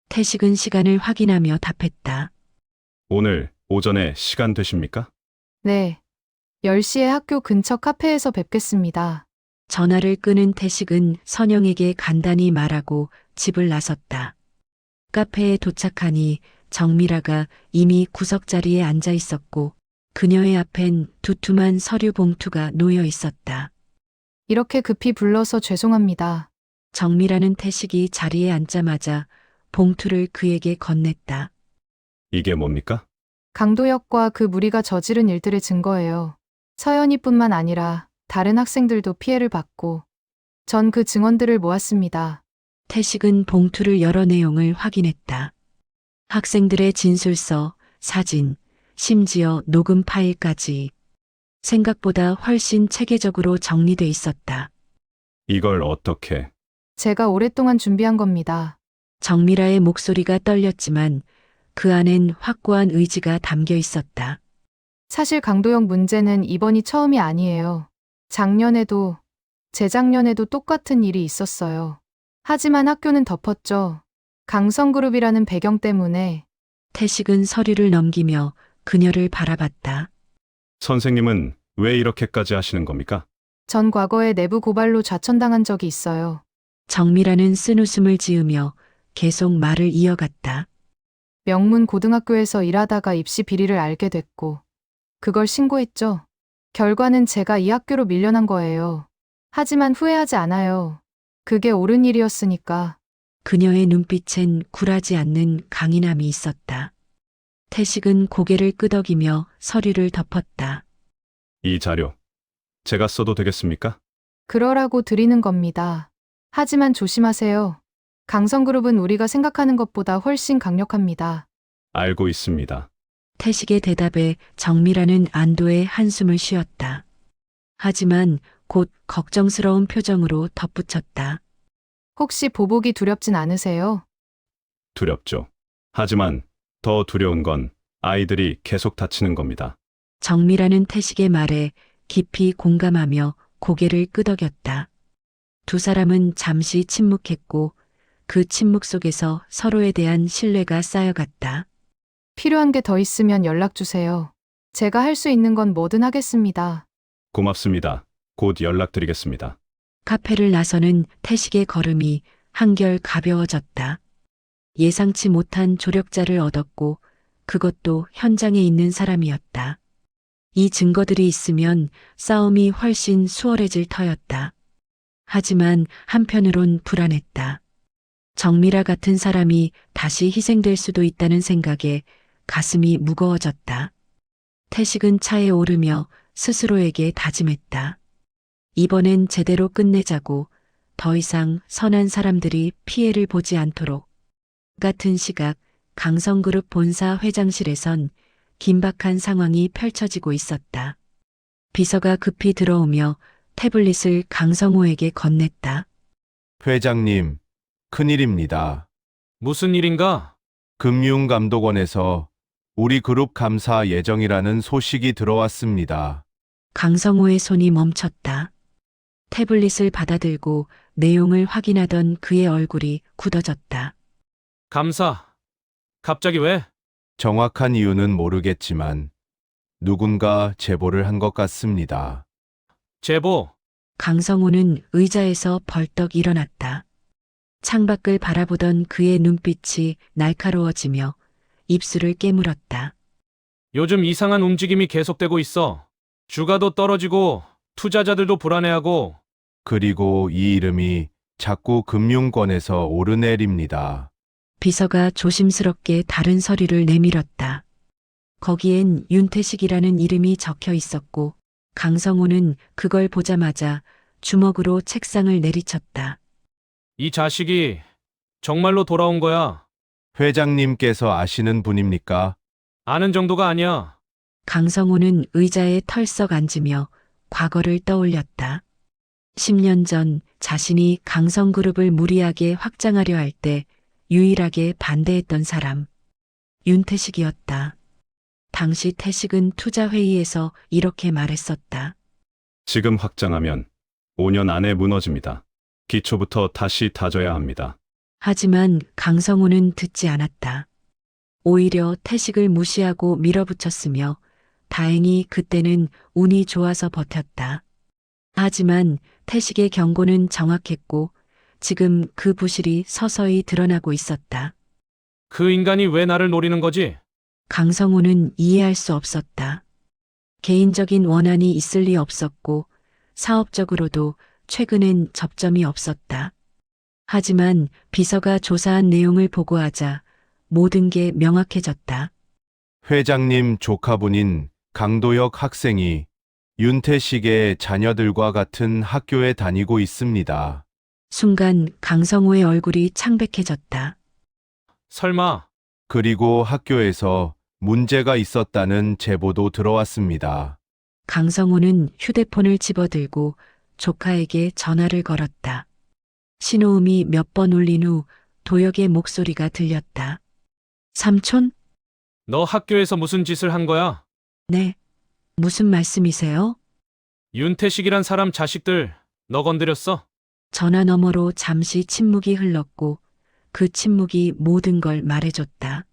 태식은 시간을 확인하며 답했다. 오늘 오전에 시간 되십니까? 네. 10시에 학교 근처 카페에서 뵙겠습니다. 전화를 끊은 태식은 선영에게 간단히 말하고 집을 나섰다. 카페에 도착하니 정미라가 이미 구석자리에 앉아 있었고 그녀의 앞엔 두툼한 서류 봉투가 놓여 있었다. 이렇게 급히 불러서 죄송합니다. 정미라는 태식이 자리에 앉자마자 봉투를 그에게 건넸다. 이게 뭡니까? 강도혁과 그 무리가 저지른 일들의 증거예요. 서연이뿐만 아니라 다른 학생들도 피해를 받고 전 그 증언들을 모았습니다. 태식은 봉투를 열어 내용을 확인했다. 학생들의 진술서, 사진, 심지어 녹음 파일까지 생각보다 훨씬 체계적으로 정리돼 있었다. 이걸 어떻게? 제가 오랫동안 준비한 겁니다. 정미라의 목소리가 떨렸지만 그 안엔 확고한 의지가 담겨 있었다. 사실 강도영 문제는 이번이 처음이 아니에요. 작년에도, 재작년에도 똑같은 일이 있었어요. 하지만 학교는 덮었죠. 강성그룹이라는 배경 때문에. 태식은 서류를 넘기며 그녀를 바라봤다. 선생님은 왜 이렇게까지 하시는 겁니까? 전 과거에 내부 고발로 좌천당한 적이 있어요. 정미라는 쓴웃음을 지으며 계속 말을 이어갔다. 명문 고등학교에서 일하다가 입시 비리를 알게 됐고, 그걸 신고했죠. 결과는 제가 이 학교로 밀려난 거예요. 하지만 후회하지 않아요. 그게 옳은 일이었으니까. 그녀의 눈빛엔 굴하지 않는 강인함이 있었다. 태식은 고개를 끄덕이며 서류를 덮었다. 이 자료 제가 써도 되겠습니까? 그러라고 드리는 겁니다. 하지만 조심하세요. 강성그룹은 우리가 생각하는 것보다 훨씬 강력합니다. 알고 있습니다. 태식의 대답에 정미라는 안도의 한숨을 쉬었다. 하지만 곧 걱정스러운 표정으로 덧붙였다. 혹시 보복이 두렵진 않으세요? 두렵죠. 하지만 더 두려운 건 아이들이 계속 다치는 겁니다. 정미라는 태식의 말에 깊이 공감하며 고개를 끄덕였다. 두 사람은 잠시 침묵했고 그 침묵 속에서 서로에 대한 신뢰가 쌓여갔다. 필요한 게 더 있으면 연락 주세요. 제가 할 수 있는 건 뭐든 하겠습니다. 고맙습니다. 곧 연락드리겠습니다. 카페를 나서는 태식의 걸음이 한결 가벼워졌다. 예상치 못한 조력자를 얻었고 그것도 현장에 있는 사람이었다. 이 증거들이 있으면 싸움이 훨씬 수월해질 터였다. 하지만 한편으론 불안했다. 정미라 같은 사람이 다시 희생될 수도 있다는 생각에 가슴이 무거워졌다. 태식은 차에 오르며 스스로에게 다짐했다. 이번엔 제대로 끝내자고, 더 이상 선한 사람들이 피해를 보지 않도록. 같은 시각 강성그룹 본사 회장실에선 긴박한 상황이 펼쳐지고 있었다. 비서가 급히 들어오며 태블릿을 강성호에게 건넸다. 회장님, 큰일입니다. 무슨 일인가? 금융감독원에서 우리 그룹 감사 예정이라는 소식이 들어왔습니다. 강성호의 손이 멈췄다. 태블릿을 받아들고 내용을 확인하던 그의 얼굴이 굳어졌다. 감사. 갑자기 왜? 정확한 이유는 모르겠지만 누군가 제보를 한 것 같습니다. 제보. 강성호는 의자에서 벌떡 일어났다. 창밖을 바라보던 그의 눈빛이 날카로워지며 입술을 깨물었다. 요즘 이상한 움직임이 계속되고 있어. 주가도 떨어지고 투자자들도 불안해하고. 그리고 이 이름이 자꾸 금융권에서 오르내립니다. 비서가 조심스럽게 다른 서류를 내밀었다. 거기엔 윤태식이라는 이름이 적혀 있었고 강성호는 그걸 보자마자 주먹으로 책상을 내리쳤다. 이 자식이 정말로 돌아온 거야. 회장님께서 아시는 분입니까? 아는 정도가 아니야. 강성호는 의자에 털썩 앉으며 과거를 떠올렸다. 10년 전 자신이 강성그룹을 무리하게 확장하려 할 때 유일하게 반대했던 사람. 윤태식이었다. 당시 태식은 투자회의에서 이렇게 말했었다. 지금 확장하면 5년 안에 무너집니다. 기초부터 다시 다져야 합니다. 하지만 강성호는 듣지 않았다. 오히려 태식을 무시하고 밀어붙였으며 다행히 그때는 운이 좋아서 버텼다. 하지만 태식의 경고는 정확했고 지금 그 부실이 서서히 드러나고 있었다. 그 인간이 왜 나를 노리는 거지? 강성호는 이해할 수 없었다. 개인적인 원한이 있을 리 없었고 사업적으로도 최근엔 접점이 없었다. 하지만 비서가 조사한 내용을 보고하자 모든 게 명확해졌다. 회장님 조카분인 강도혁 학생이 윤태식의 자녀들과 같은 학교에 다니고 있습니다. 순간 강성호의 얼굴이 창백해졌다. 설마. 그리고 학교에서 문제가 있었다는 제보도 들어왔습니다. 강성호는 휴대폰을 집어들고 조카에게 전화를 걸었다. 신호음이 몇 번 울린 후 도혁의 목소리가 들렸다. 삼촌? 너 학교에서 무슨 짓을 한 거야? 네. 무슨 말씀이세요? 윤태식이란 사람 자식들 너 건드렸어? 전화 너머로 잠시 침묵이 흘렀고 그 침묵이 모든 걸 말해줬다.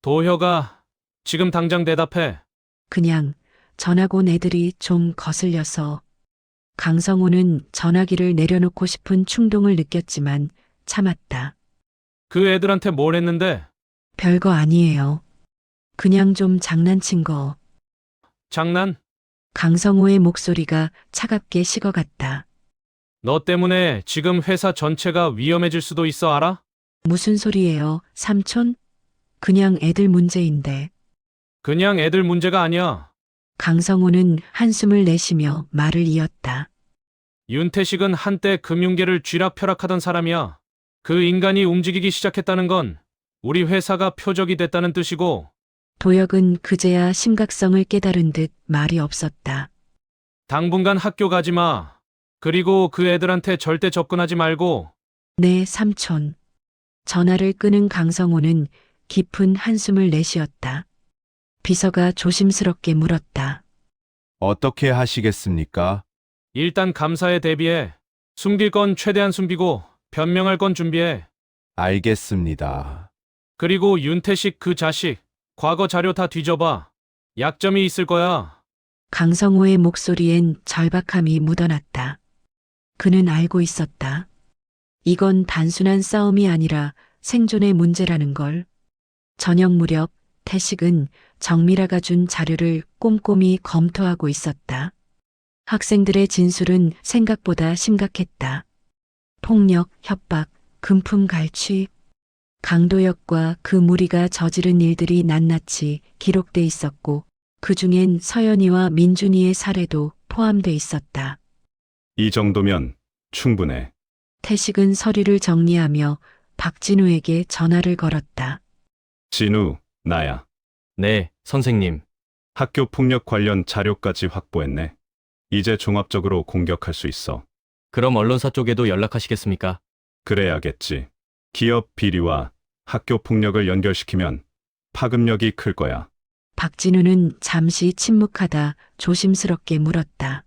도혁아, 지금 당장 대답해. 그냥 전화곤 애들이 좀 거슬려서. 강성호는 전화기를 내려놓고 싶은 충동을 느꼈지만 참았다. 그 애들한테 뭘 했는데? 별거 아니에요. 그냥 좀 장난친 거. 장난? 강성호의 목소리가 차갑게 식어갔다. 너 때문에 지금 회사 전체가 위험해질 수도 있어, 알아? 무슨 소리예요, 삼촌? 그냥 애들 문제인데. 그냥 애들 문제가 아니야. 강성호는 한숨을 내쉬며 말을 이었다. 윤태식은 한때 금융계를 쥐락펴락하던 사람이야. 그 인간이 움직이기 시작했다는 건 우리 회사가 표적이 됐다는 뜻이고, 도혁은 그제야 심각성을 깨달은 듯 말이 없었다. 당분간 학교 가지 마. 그리고 그 애들한테 절대 접근하지 말고. 네, 삼촌. 전화를 끄는 강성호는 깊은 한숨을 내쉬었다. 비서가 조심스럽게 물었다. 어떻게 하시겠습니까? 일단 감사에 대비해. 숨길 건 최대한 숨기고 변명할 건 준비해. 알겠습니다. 그리고 윤태식 그 자식, 과거 자료 다 뒤져봐. 약점이 있을 거야. 강성호의 목소리엔 절박함이 묻어났다. 그는 알고 있었다. 이건 단순한 싸움이 아니라 생존의 문제라는 걸. 저녁 무렵 태식은 정미라가 준 자료를 꼼꼼히 검토하고 있었다. 학생들의 진술은 생각보다 심각했다. 폭력, 협박, 금품 갈취. 강도혁과 그 무리가 저지른 일들이 낱낱이 기록돼 있었고 그 중엔 서연이와 민준이의 사례도 포함돼 있었다. 이 정도면 충분해. 태식은 서류를 정리하며 박진우에게 전화를 걸었다. 진우, 나야. 네, 선생님. 학교 폭력 관련 자료까지 확보했네. 이제 종합적으로 공격할 수 있어. 그럼 언론사 쪽에도 연락하시겠습니까? 그래야겠지. 기업 비리와 학교 폭력을 연결시키면 파급력이 클 거야. 박진우는 잠시 침묵하다 조심스럽게 물었다.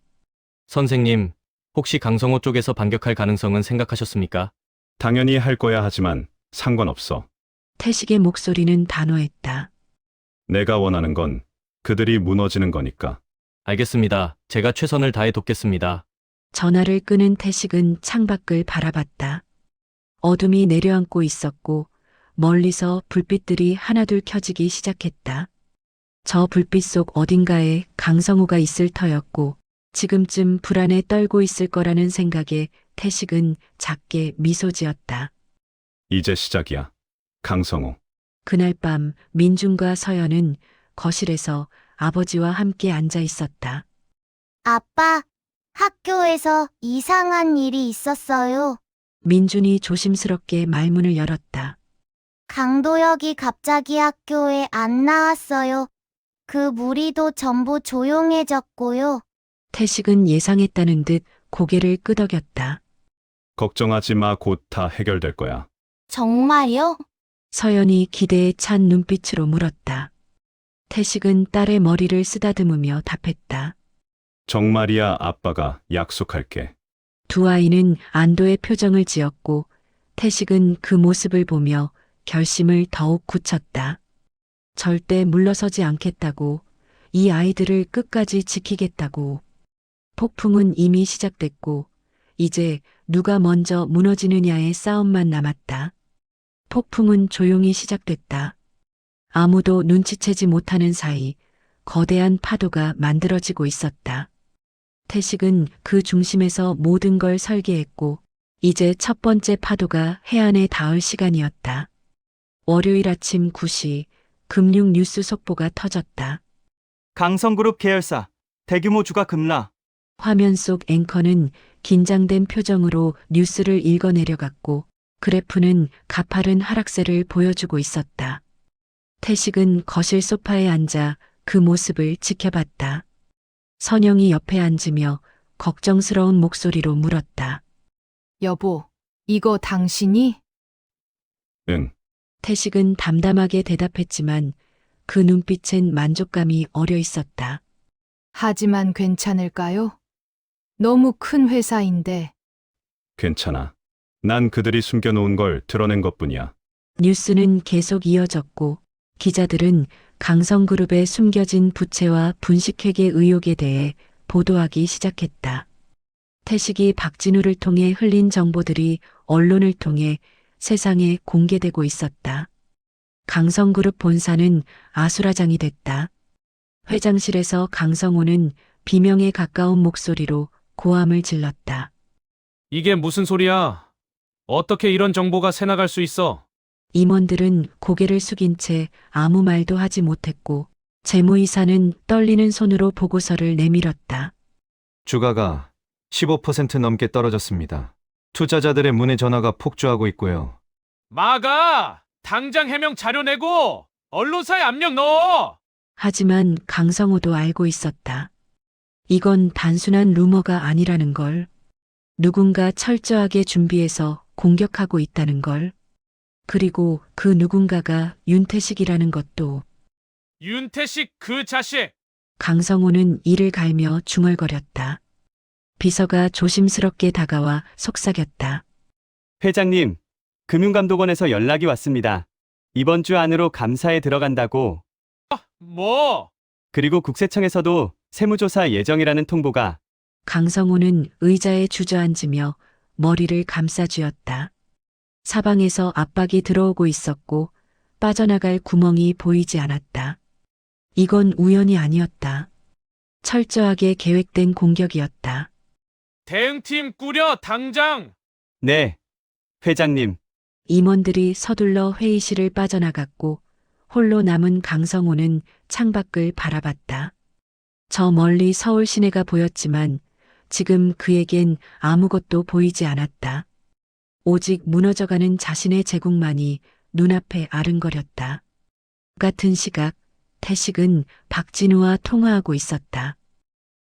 선생님, 혹시 강성호 쪽에서 반격할 가능성은 생각하셨습니까? 당연히 할 거야 하지만 상관없어. 태식의 목소리는 단호했다. 내가 원하는 건 그들이 무너지는 거니까. 알겠습니다. 제가 최선을 다해 돕겠습니다. 전화를 끄는 태식은 창밖을 바라봤다. 어둠이 내려앉고 있었고 멀리서 불빛들이 하나둘 켜지기 시작했다. 저 불빛 속 어딘가에 강성호가 있을 터였고 지금쯤 불안에 떨고 있을 거라는 생각에 태식은 작게 미소 지었다. 이제 시작이야. 강성호. 그날 밤 민준과 서연은 거실에서 아버지와 함께 앉아 있었다. 아빠, 학교에서 이상한 일이 있었어요. 민준이 조심스럽게 말문을 열었다. 강도혁이 갑자기 학교에 안 나왔어요. 그 무리도 전부 조용해졌고요. 태식은 예상했다는 듯 고개를 끄덕였다. 걱정하지 마. 곧 다 해결될 거야. 정말요? 서연이 기대에 찬 눈빛으로 물었다. 태식은 딸의 머리를 쓰다듬으며 답했다. 정말이야. 아빠가 약속할게. 두 아이는 안도의 표정을 지었고 태식은 그 모습을 보며 결심을 더욱 굳혔다. 절대 물러서지 않겠다고, 이 아이들을 끝까지 지키겠다고. 폭풍은 이미 시작됐고 이제 누가 먼저 무너지느냐의 싸움만 남았다. 폭풍은 조용히 시작됐다. 아무도 눈치채지 못하는 사이 거대한 파도가 만들어지고 있었다. 태식은 그 중심에서 모든 걸 설계했고 이제 첫 번째 파도가 해안에 닿을 시간이었다. 월요일 아침 9시 금융 뉴스 속보가 터졌다. 강성그룹 계열사 대규모 주가 급락. 화면 속 앵커는 긴장된 표정으로 뉴스를 읽어내려갔고 그래프는 가파른 하락세를 보여주고 있었다. 태식은 거실 소파에 앉아 그 모습을 지켜봤다. 선영이 옆에 앉으며 걱정스러운 목소리로 물었다. 여보, 이거 당신이? 응. 태식은 담담하게 대답했지만 그 눈빛엔 만족감이 어려 있었다. 하지만 괜찮을까요? 너무 큰 회사인데. 괜찮아. 난 그들이 숨겨놓은 걸 드러낸 것뿐이야. 뉴스는 계속 이어졌고 기자들은 강성그룹의 숨겨진 부채와 분식회계 의혹에 대해 보도하기 시작했다. 태식이 박진우를 통해 흘린 정보들이 언론을 통해 세상에 공개되고 있었다. 강성그룹 본사는 아수라장이 됐다. 회장실에서 강성호는 비명에 가까운 목소리로 고함을 질렀다. 이게 무슨 소리야? 어떻게 이런 정보가 새나갈 수 있어? 임원들은 고개를 숙인 채 아무 말도 하지 못했고 재무이사는 떨리는 손으로 보고서를 내밀었다. 주가가 15% 넘게 떨어졌습니다. 투자자들의 문의 전화가 폭주하고 있고요. 막아! 당장 해명 자료 내고 언론사에 압력 넣어! 하지만 강성호도 알고 있었다. 이건 단순한 루머가 아니라는 걸. 누군가 철저하게 준비해서 공격하고 있다는 걸. 그리고 그 누군가가 윤태식이라는 것도. 윤태식 그 자식! 강성호는 이를 갈며 중얼거렸다. 비서가 조심스럽게 다가와 속삭였다. 회장님, 금융감독원에서 연락이 왔습니다. 이번 주 안으로 감사에 들어간다고. 뭐? 그리고 국세청에서도 세무조사 예정이라는 통보가. 강성호는 의자에 주저앉으며 머리를 감싸쥐었다. 사방에서 압박이 들어오고 있었고 빠져나갈 구멍이 보이지 않았다. 이건 우연이 아니었다. 철저하게 계획된 공격이었다. 대응팀 꾸려 당장! 네, 회장님. 임원들이 서둘러 회의실을 빠져나갔고 홀로 남은 강성호는 창밖을 바라봤다. 저 멀리 서울 시내가 보였지만 지금 그에겐 아무것도 보이지 않았다. 오직 무너져가는 자신의 제국만이 눈앞에 아른거렸다. 같은 시각 태식은 박진우와 통화하고 있었다.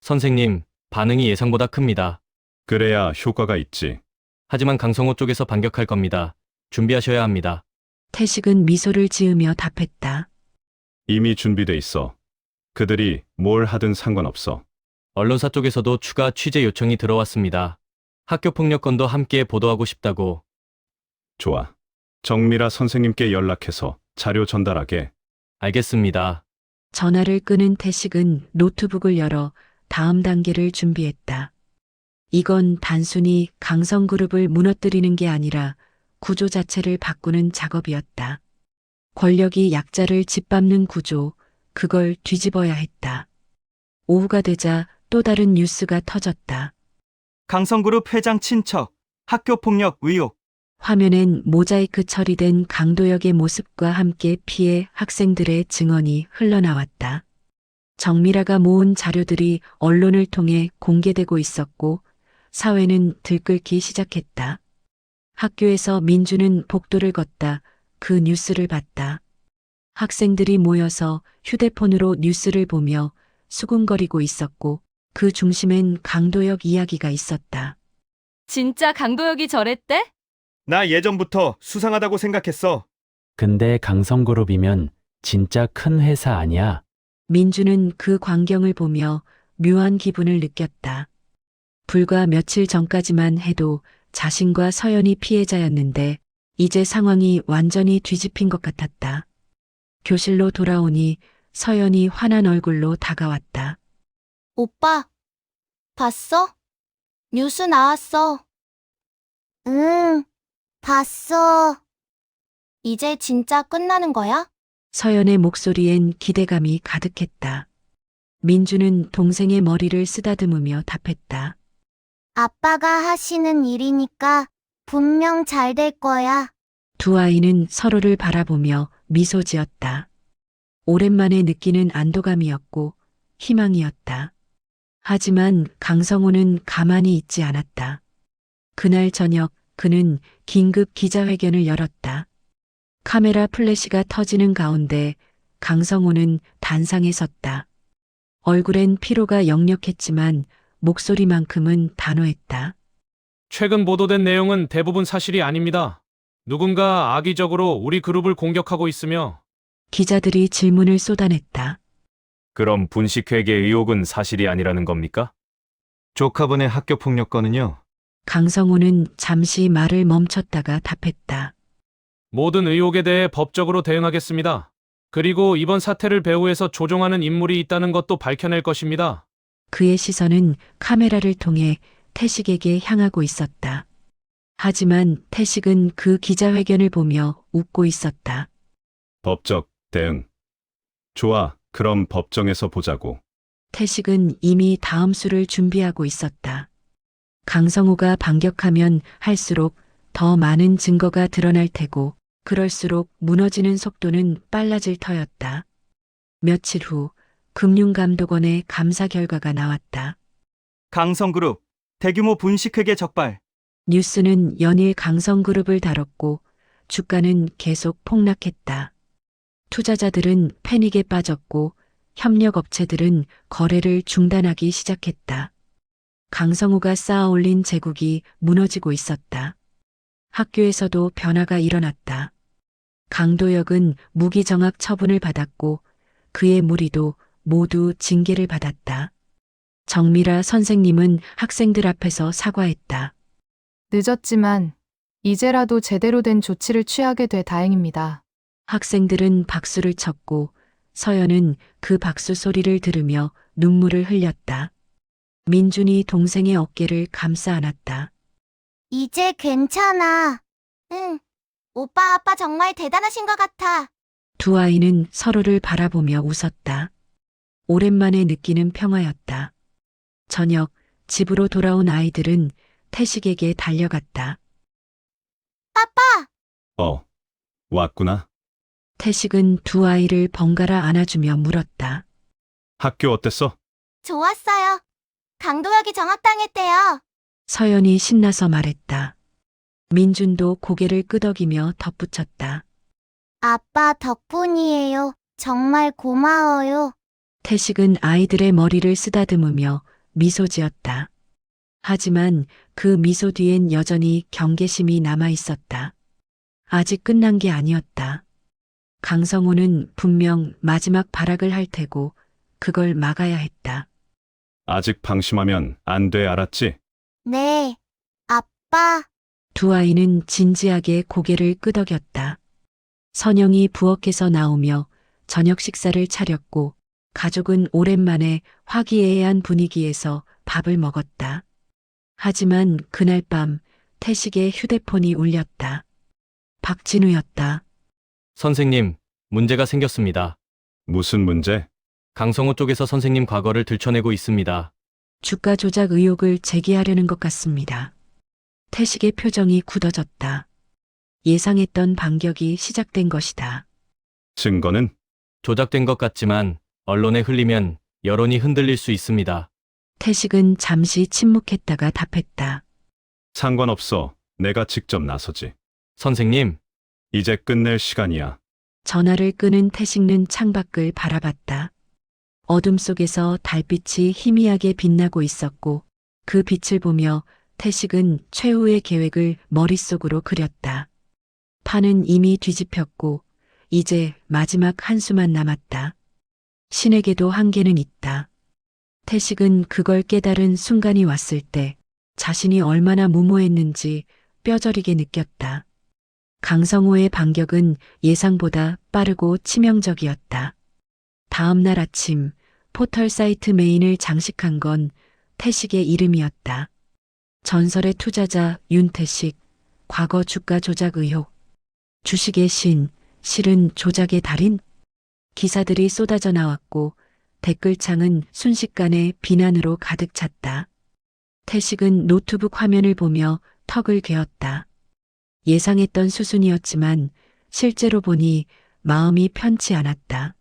선생님, 반응이 예상보다 큽니다. 그래야 효과가 있지. 하지만 강성호 쪽에서 반격할 겁니다. 준비하셔야 합니다. 태식은 미소를 지으며 답했다. 이미 준비돼 있어. 그들이 뭘 하든 상관없어. 언론사 쪽에서도 추가 취재 요청이 들어왔습니다. 학교폭력 건도 함께 보도하고 싶다고. 좋아. 정미라 선생님께 연락해서 자료 전달하게. 알겠습니다. 전화를 끄는 태식은 노트북을 열어 다음 단계를 준비했다. 이건 단순히 강성그룹을 무너뜨리는 게 아니라 구조 자체를 바꾸는 작업이었다. 권력이 약자를 짓밟는 구조, 그걸 뒤집어야 했다. 오후가 되자 또 다른 뉴스가 터졌다. 강성그룹 회장 친척, 학교폭력 의혹. 화면엔 모자이크 처리된 강도혁의 모습과 함께 피해 학생들의 증언이 흘러나왔다. 정미라가 모은 자료들이 언론을 통해 공개되고 있었고 사회는 들끓기 시작했다. 학교에서 민주는 복도를 걷다 그 뉴스를 봤다. 학생들이 모여서 휴대폰으로 뉴스를 보며 수군거리고 있었고 그 중심엔 강도혁 이야기가 있었다. 진짜 강도혁이 저랬대? 나 예전부터 수상하다고 생각했어. 근데 강성그룹이면 진짜 큰 회사 아니야? 민주는 그 광경을 보며 묘한 기분을 느꼈다. 불과 며칠 전까지만 해도 자신과 서연이 피해자였는데 이제 상황이 완전히 뒤집힌 것 같았다. 교실로 돌아오니 서연이 환한 얼굴로 다가왔다. 오빠, 봤어? 뉴스 나왔어. 응, 봤어. 이제 진짜 끝나는 거야? 서연의 목소리엔 기대감이 가득했다. 민주는 동생의 머리를 쓰다듬으며 답했다. 아빠가 하시는 일이니까 분명 잘 될 거야. 두 아이는 서로를 바라보며 미소 지었다. 오랜만에 느끼는 안도감이었고 희망이었다. 하지만 강성호는 가만히 있지 않았다. 그날 저녁 그는 긴급 기자회견을 열었다. 카메라 플래시가 터지는 가운데 강성호는 단상에 섰다. 얼굴엔 피로가 역력했지만 목소리만큼은 단호했다. 최근 보도된 내용은 대부분 사실이 아닙니다. 누군가 악의적으로 우리 그룹을 공격하고 있으며 기자들이 질문을 쏟아냈다. 그럼 분식회계 의혹은 사실이 아니라는 겁니까? 조카분의 학교 폭력 건은요? 강성호는 잠시 말을 멈췄다가 답했다. 모든 의혹에 대해 법적으로 대응하겠습니다. 그리고 이번 사태를 배후에서 조종하는 인물이 있다는 것도 밝혀낼 것입니다. 그의 시선은 카메라를 통해 태식에게 향하고 있었다. 하지만 태식은 그 기자회견을 보며 웃고 있었다. 법적 대응. 좋아, 그럼 법정에서 보자고. 태식은 이미 다음 수를 준비하고 있었다. 강성호가 반격하면 할수록 더 많은 증거가 드러날 테고 그럴수록 무너지는 속도는 빨라질 터였다. 며칠 후 금융감독원의 감사 결과가 나왔다. 강성그룹 대규모 분식회계 적발. 뉴스는 연일 강성그룹을 다뤘고 주가는 계속 폭락했다. 투자자들은 패닉에 빠졌고 협력업체들은 거래를 중단하기 시작했다. 강성호가 쌓아올린 제국이 무너지고 있었다. 학교에서도 변화가 일어났다. 강도혁은 무기정학 처분을 받았고 그의 무리도 모두 징계를 받았다. 정미라 선생님은 학생들 앞에서 사과했다. 늦었지만 이제라도 제대로 된 조치를 취하게 돼 다행입니다. 학생들은 박수를 쳤고 서연은 그 박수 소리를 들으며 눈물을 흘렸다. 민준이 동생의 어깨를 감싸 안았다. 이제 괜찮아. 응. 오빠 아빠 정말 대단하신 것 같아. 두 아이는 서로를 바라보며 웃었다. 오랜만에 느끼는 평화였다. 저녁 집으로 돌아온 아이들은 태식에게 달려갔다. 어, 왔구나. 태식은 두 아이를 번갈아 안아주며 물었다. 학교 어땠어? 좋았어요. 강도혁이 정학당했대요. 서연이 신나서 말했다. 민준도 고개를 끄덕이며 덧붙였다. 아빠 덕분이에요. 정말 고마워요. 태식은 아이들의 머리를 쓰다듬으며 미소 지었다. 하지만 그 미소 뒤엔 여전히 경계심이 남아 있었다. 아직 끝난 게 아니었다. 강성호는 분명 마지막 발악을 할 테고 그걸 막아야 했다. 아직 방심하면 안 돼, 알았지? 네. 아빠. 두 아이는 진지하게 고개를 끄덕였다. 선영이 부엌에서 나오며 저녁 식사를 차렸고 가족은 오랜만에 화기애애한 분위기에서 밥을 먹었다. 하지만 그날 밤 태식의 휴대폰이 울렸다. 박진우였다. 선생님, 문제가 생겼습니다. 무슨 문제? 강성호 쪽에서 선생님 과거를 들춰내고 있습니다. 주가 조작 의혹을 제기하려는 것 같습니다. 태식의 표정이 굳어졌다. 예상했던 반격이 시작된 것이다. 증거는? 조작된 것 같지만 언론에 흘리면 여론이 흔들릴 수 있습니다. 태식은 잠시 침묵했다가 답했다. 상관없어. 내가 직접 나서지. 선생님, 이제 끝낼 시간이야. 전화를 끄는 태식는 창밖을 바라봤다. 어둠 속에서 달빛이 희미하게 빛나고 있었고 그 빛을 보며 태식은 최후의 계획을 머릿속으로 그렸다. 판은 이미 뒤집혔고 이제 마지막 한 수만 남았다. 신에게도 한계는 있다. 태식은 그걸 깨달은 순간이 왔을 때 자신이 얼마나 무모했는지 뼈저리게 느꼈다. 강성호의 반격은 예상보다 빠르고 치명적이었다. 다음 날 아침 포털 사이트 메인을 장식한 건 태식의 이름이었다. 전설의 투자자 윤태식, 과거 주가 조작 의혹, 주식의 신, 실은 조작의 달인? 기사들이 쏟아져 나왔고 댓글창은 순식간에 비난으로 가득 찼다. 태식은 노트북 화면을 보며 턱을 괴었다. 예상했던 수순이었지만 실제로 보니 마음이 편치 않았다.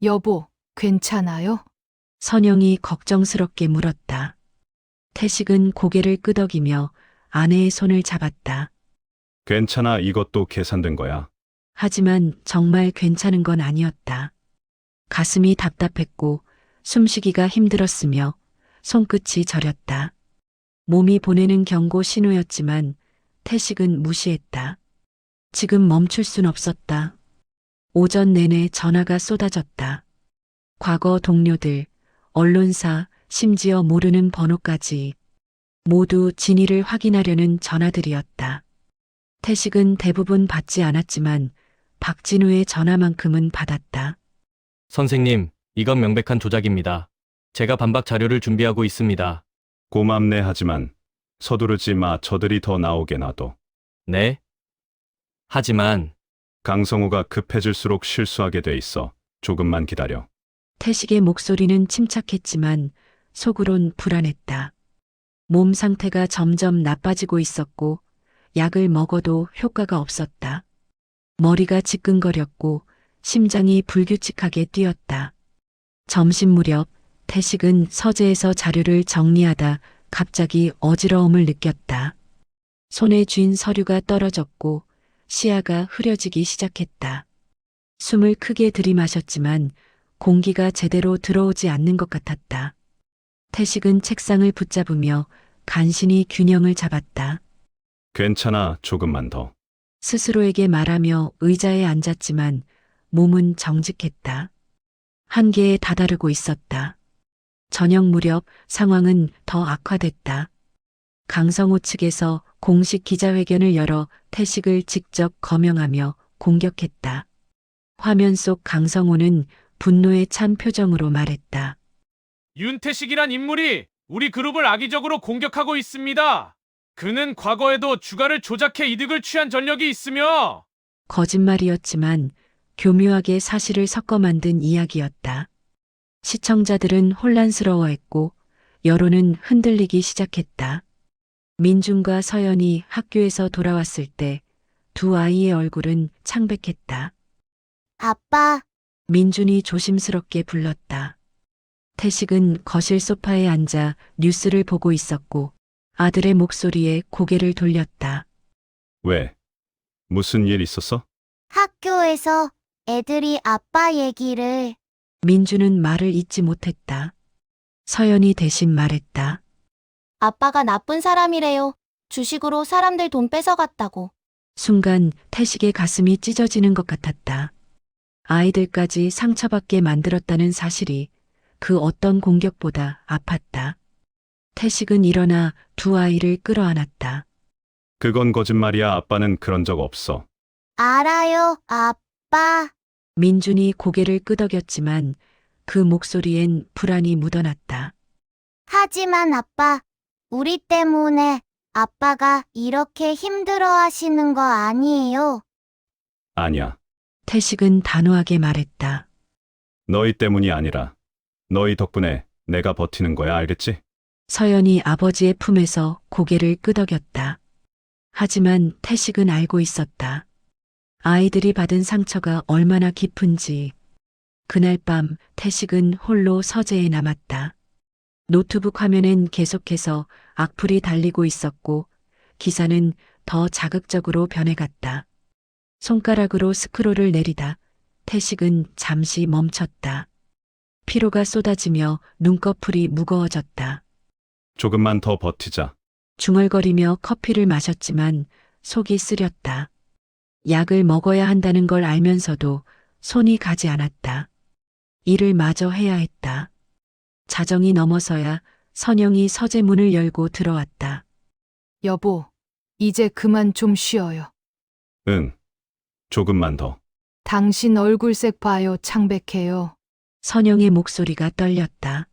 여보, 괜찮아요? 선영이 걱정스럽게 물었다. 태식은 고개를 끄덕이며 아내의 손을 잡았다. 괜찮아, 이것도 계산된 거야. 하지만 정말 괜찮은 건 아니었다. 가슴이 답답했고 숨쉬기가 힘들었으며 손끝이 저렸다. 몸이 보내는 경고 신호였지만 태식은 무시했다. 지금 멈출 순 없었다. 오전 내내 전화가 쏟아졌다. 과거 동료들, 언론사, 심지어 모르는 번호까지 모두 진위를 확인하려는 전화들이었다. 태식은 대부분 받지 않았지만 박진우의 전화만큼은 받았다. 선생님, 이건 명백한 조작입니다. 제가 반박 자료를 준비하고 있습니다. 고맙네 하지만 서두르지 마. 저들이 더 나오게 놔둬. 네? 하지만 강성호가 급해질수록 실수하게 돼 있어. 조금만 기다려. 태식의 목소리는 침착했지만 속으론 불안했다. 몸 상태가 점점 나빠지고 있었고 약을 먹어도 효과가 없었다. 머리가 지끈거렸고 심장이 불규칙하게 뛰었다. 점심 무렵 태식은 서재에서 자료를 정리하다 갑자기 어지러움을 느꼈다. 손에 쥔 서류가 떨어졌고 시야가 흐려지기 시작했다. 숨을 크게 들이마셨지만 공기가 제대로 들어오지 않는 것 같았다. 태식은 책상을 붙잡으며 간신히 균형을 잡았다. 괜찮아. 조금만 더. 스스로에게 말하며 의자에 앉았지만 몸은 정직했다. 한계에 다다르고 있었다. 저녁 무렵 상황은 더 악화됐다. 강성호 측에서 공식 기자회견을 열어 태식을 직접 거명하며 공격했다. 화면 속 강성호는 분노에 찬 표정으로 말했다. 윤태식이란 인물이 우리 그룹을 악의적으로 공격하고 있습니다. 그는 과거에도 주가를 조작해 이득을 취한 전력이 있으며 거짓말이었지만 교묘하게 사실을 섞어 만든 이야기였다. 시청자들은 혼란스러워했고 여론은 흔들리기 시작했다. 민준과 서연이 학교에서 돌아왔을 때 두 아이의 얼굴은 창백했다. 아빠, 민준이 조심스럽게 불렀다. 태식은 거실 소파에 앉아 뉴스를 보고 있었고 아들의 목소리에 고개를 돌렸다. 왜? 무슨 일 있었어? 학교에서 애들이 아빠 얘기를. 민준은 말을 잇지 못했다. 서연이 대신 말했다. 아빠가 나쁜 사람이래요. 주식으로 사람들 돈 뺏어갔다고. 순간 태식의 가슴이 찢어지는 것 같았다. 아이들까지 상처받게 만들었다는 사실이 그 어떤 공격보다 아팠다. 태식은 일어나 두 아이를 끌어안았다. 그건 거짓말이야. 아빠는 그런 적 없어. 알아요, 아빠. 민준이 고개를 끄덕였지만 그 목소리엔 불안이 묻어났다. 하지만 아빠, 우리 때문에 아빠가 이렇게 힘들어 하시는 거 아니에요? 아니야. 태식은 단호하게 말했다. 너희 때문이 아니라 너희 덕분에 내가 버티는 거야. 알겠지? 서연이 아버지의 품에서 고개를 끄덕였다. 하지만 태식은 알고 있었다. 아이들이 받은 상처가 얼마나 깊은지. 그날 밤 태식은 홀로 서재에 남았다. 노트북 화면엔 계속해서 악플이 달리고 있었고 기사는 더 자극적으로 변해갔다. 손가락으로 스크롤을 내리다 태식은 잠시 멈췄다. 피로가 쏟아지며 눈꺼풀이 무거워졌다. 조금만 더 버티자. 중얼거리며 커피를 마셨지만 속이 쓰렸다. 약을 먹어야 한다는 걸 알면서도 손이 가지 않았다. 일을 마저 해야 했다. 자정이 넘어서야 선영이 서재 문을 열고 들어왔다. 여보, 이제 그만 좀 쉬어요. 응. 조금만 더. 당신 얼굴색 봐요, 창백해요. 선영의 목소리가 떨렸다.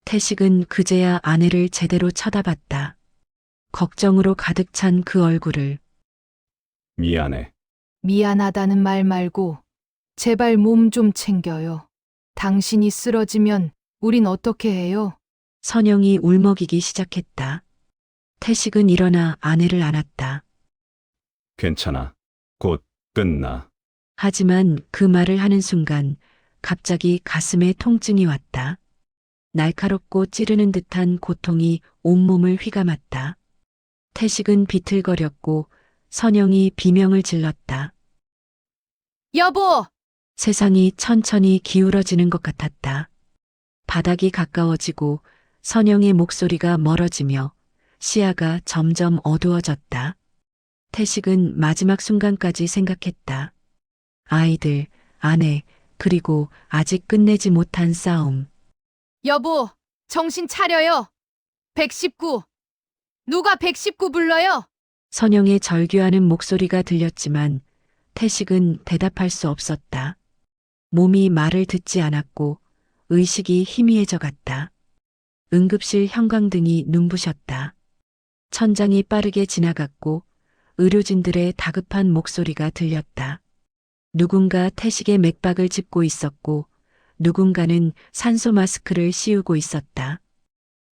태식은 그제야 아내를 제대로 쳐다봤다. 걱정으로 가득 찬 그 얼굴을. 미안해. 미안하다는 말 말고 제발 몸 좀 챙겨요. 당신이 쓰러지면 우린 어떻게 해요? 선영이 울먹이기 시작했다. 태식은 일어나 아내를 안았다. 괜찮아. 곧 끝나. 하지만 그 말을 하는 순간 갑자기 가슴에 통증이 왔다. 날카롭고 찌르는 듯한 고통이 온몸을 휘감았다. 태식은 비틀거렸고 선영이 비명을 질렀다. 여보! 세상이 천천히 기울어지는 것 같았다. 바닥이 가까워지고 선영의 목소리가 멀어지며 시야가 점점 어두워졌다. 태식은 마지막 순간까지 생각했다. 아이들, 아내, 그리고 아직 끝내지 못한 싸움. 여보, 정신 차려요. 119. 누가 119 불러요? 선영의 절규하는 목소리가 들렸지만 태식은 대답할 수 없었다. 몸이 말을 듣지 않았고 의식이 희미해져 갔다. 응급실 형광등이 눈부셨다. 천장이 빠르게 지나갔고 의료진들의 다급한 목소리가 들렸다. 누군가 태식의 맥박을 짚고 있었고 누군가는 산소 마스크를 씌우고 있었다.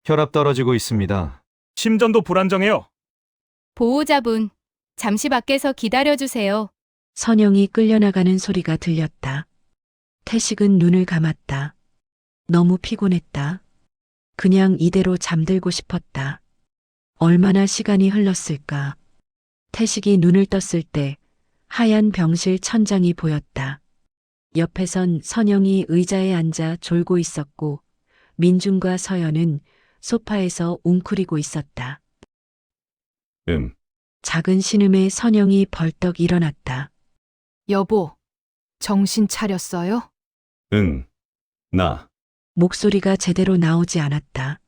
혈압 떨어지고 있습니다. 심전도 불안정해요. 보호자분, 잠시 밖에서 기다려주세요. 선영이 끌려나가는 소리가 들렸다. 태식은 눈을 감았다. 너무 피곤했다. 그냥 이대로 잠들고 싶었다. 얼마나 시간이 흘렀을까. 태식이 눈을 떴을 때 하얀 병실 천장이 보였다. 옆에선 선영이 의자에 앉아 졸고 있었고 민준과 서연은 소파에서 웅크리고 있었다. 작은 신음에 선영이 벌떡 일어났다. 여보, 정신 차렸어요? 응. 나. 목소리가 제대로 나오지 않았다.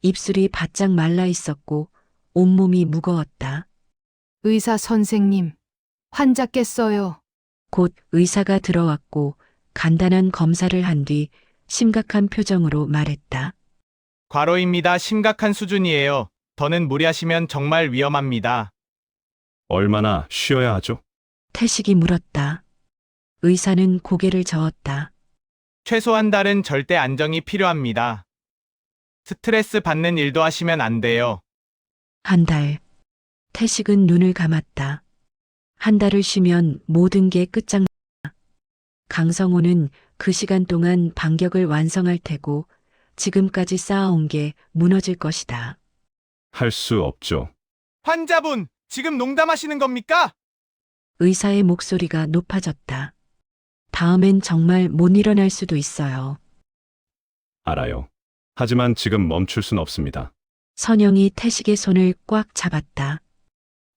입술이 바짝 말라 있었고 온몸이 무거웠다. 의사 선생님, 환자 깼어요. 곧 의사가 들어왔고 간단한 검사를 한 뒤 심각한 표정으로 말했다. 과로입니다. 심각한 수준이에요. 더는 무리하시면 정말 위험합니다. 얼마나 쉬어야 하죠? 태식이 물었다. 의사는 고개를 저었다. 최소 한 달은 절대 안정이 필요합니다. 스트레스 받는 일도 하시면 안 돼요. 한 달. 태식은 눈을 감았다. 한 달을 쉬면 모든 게 끝장났다. 강성호는 그 시간 동안 반격을 완성할 테고 지금까지 쌓아온 게 무너질 것이다. 할 수 없죠. 환자분, 지금 농담하시는 겁니까? 의사의 목소리가 높아졌다. 다음엔 정말 못 일어날 수도 있어요. 알아요. 하지만 지금 멈출 순 없습니다. 선영이 태식의 손을 꽉 잡았다.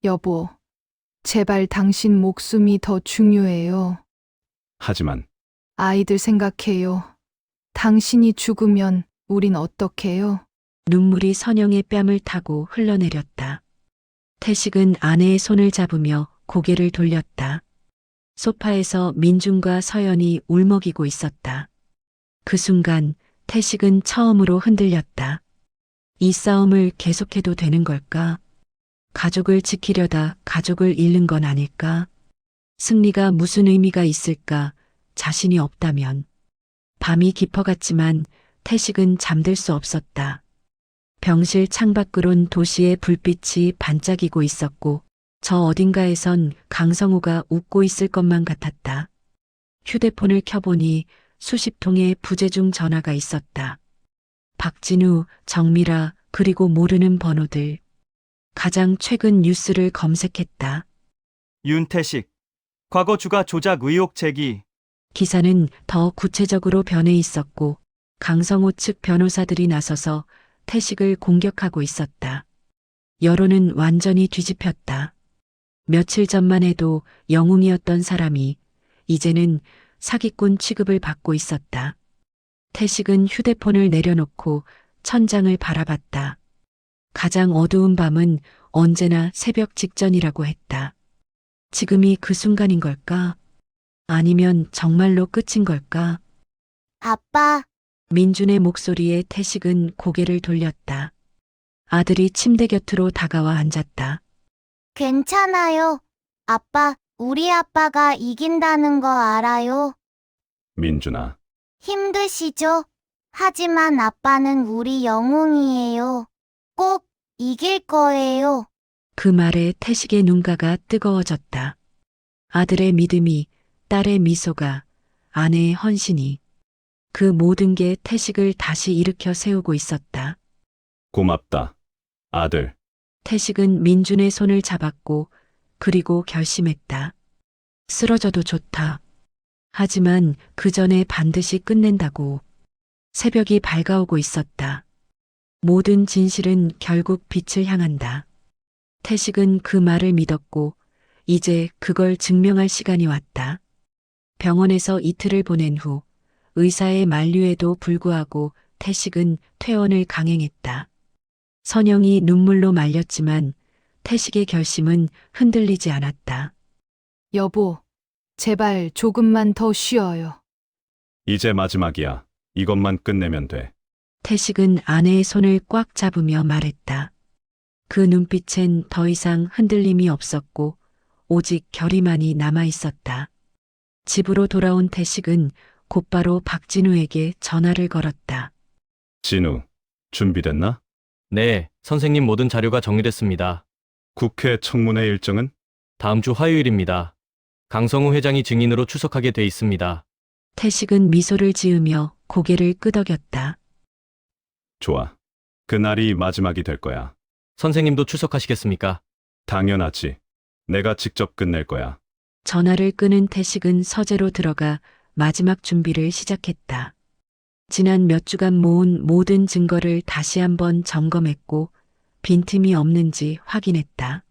여보, 제발 당신 목숨이 더 중요해요. 하지만 아이들 생각해요. 당신이 죽으면 우린 어떡해요? 눈물이 선영의 뺨을 타고 흘러내렸다. 태식은 아내의 손을 잡으며 고개를 돌렸다. 소파에서 민준과 서연이 울먹이고 있었다. 그 순간 태식은 처음으로 흔들렸다. 이 싸움을 계속해도 되는 걸까? 가족을 지키려다 가족을 잃는 건 아닐까? 승리가 무슨 의미가 있을까? 자신이 없다면. 밤이 깊어갔지만 태식은 잠들 수 없었다. 병실 창밖으론 도시의 불빛이 반짝이고 있었고 저 어딘가에선 강성우가 웃고 있을 것만 같았다. 휴대폰을 켜보니 수십 통의 부재중 전화가 있었다. 박진우, 정미라, 그리고 모르는 번호들. 가장 최근 뉴스를 검색했다. 윤태식, 과거 주가 조작 의혹 제기. 기사는 더 구체적으로 변해 있었고 강성호 측 변호사들이 나서서 태식을 공격하고 있었다. 여론은 완전히 뒤집혔다. 며칠 전만 해도 영웅이었던 사람이 이제는 사기꾼 취급을 받고 있었다. 태식은 휴대폰을 내려놓고 천장을 바라봤다. 가장 어두운 밤은 언제나 새벽 직전이라고 했다. 지금이 그 순간인 걸까? 아니면 정말로 끝인 걸까? 아빠, 민준의 목소리에 태식은 고개를 돌렸다. 아들이 침대 곁으로 다가와 앉았다. 괜찮아요. 아빠, 우리 아빠가 이긴다는 거 알아요? 민준아. 힘드시죠? 하지만 아빠는 우리 영웅이에요. 꼭 이길 거예요. 그 말에 태식의 눈가가 뜨거워졌다. 아들의 믿음이, 딸의 미소가, 아내의 헌신이. 그 모든 게 태식을 다시 일으켜 세우고 있었다. 고맙다. 아들. 태식은 민준의 손을 잡았고 그리고 결심했다. 쓰러져도 좋다. 하지만 그 전에 반드시 끝낸다고. 새벽이 밝아오고 있었다. 모든 진실은 결국 빛을 향한다. 태식은 그 말을 믿었고 이제 그걸 증명할 시간이 왔다. 병원에서 이틀을 보낸 후 의사의 만류에도 불구하고 태식은 퇴원을 강행했다. 선영이 눈물로 말렸지만 태식의 결심은 흔들리지 않았다. 여보, 제발 조금만 더 쉬어요. 이제 마지막이야. 이것만 끝내면 돼. 태식은 아내의 손을 꽉 잡으며 말했다. 그 눈빛엔 더 이상 흔들림이 없었고 오직 결의만이 남아 있었다. 집으로 돌아온 태식은 곧바로 박진우에게 전화를 걸었다. 진우, 준비됐나? 네, 선생님 모든 자료가 정리됐습니다. 국회 청문회 일정은? 다음 주 화요일입니다. 강성우 회장이 증인으로 출석하게 돼 있습니다. 태식은 미소를 지으며 고개를 끄덕였다. 좋아. 그날이 마지막이 될 거야. 선생님도 출석하시겠습니까? 당연하지. 내가 직접 끝낼 거야. 전화를 끄는 태식은 서재로 들어가 마지막 준비를 시작했다. 지난 몇 주간 모은 모든 증거를 다시 한번 점검했고 빈틈이 없는지 확인했다.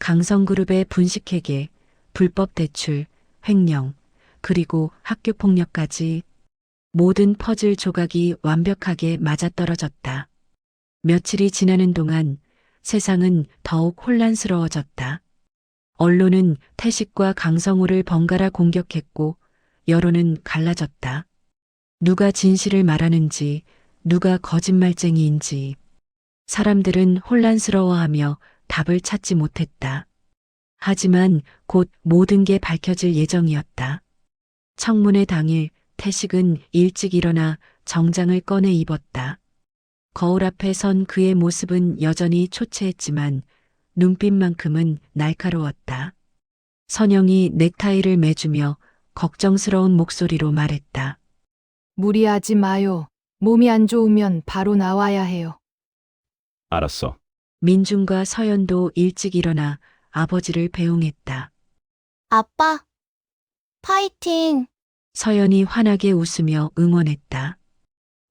강성그룹의 분식회계, 불법 대출, 횡령, 그리고 학교폭력까지 모든 퍼즐 조각이 완벽하게 맞아떨어졌다. 며칠이 지나는 동안 세상은 더욱 혼란스러워졌다. 언론은 태식과 강성우를 번갈아 공격했고 여론은 갈라졌다. 누가 진실을 말하는지, 누가 거짓말쟁이인지. 사람들은 혼란스러워하며 답을 찾지 못했다. 하지만 곧 모든 게 밝혀질 예정이었다. 청문회 당일 태식은 일찍 일어나 정장을 꺼내 입었다. 거울 앞에 선 그의 모습은 여전히 초췌했지만 눈빛만큼은 날카로웠다. 선영이 넥타이를 매주며 걱정스러운 목소리로 말했다. 무리하지 마요. 몸이 안 좋으면 바로 나와야 해요. 알았어. 민준과 서연도 일찍 일어나 아버지를 배웅했다. 아빠, 파이팅! 서연이 환하게 웃으며 응원했다.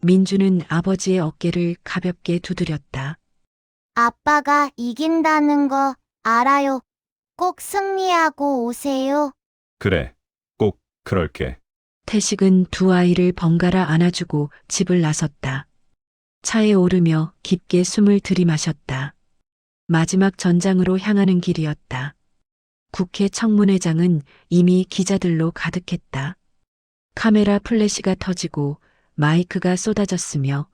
민준은 아버지의 어깨를 가볍게 두드렸다. 아빠가 이긴다는 거 알아요. 꼭 승리하고 오세요. 그래. 꼭 그럴게. 태식은 두 아이를 번갈아 안아주고 집을 나섰다. 차에 오르며 깊게 숨을 들이마셨다. 마지막 전장으로 향하는 길이었다. 국회 청문회장은 이미 기자들로 가득했다. 카메라 플래시가 터지고 마이크가 쏟아졌으며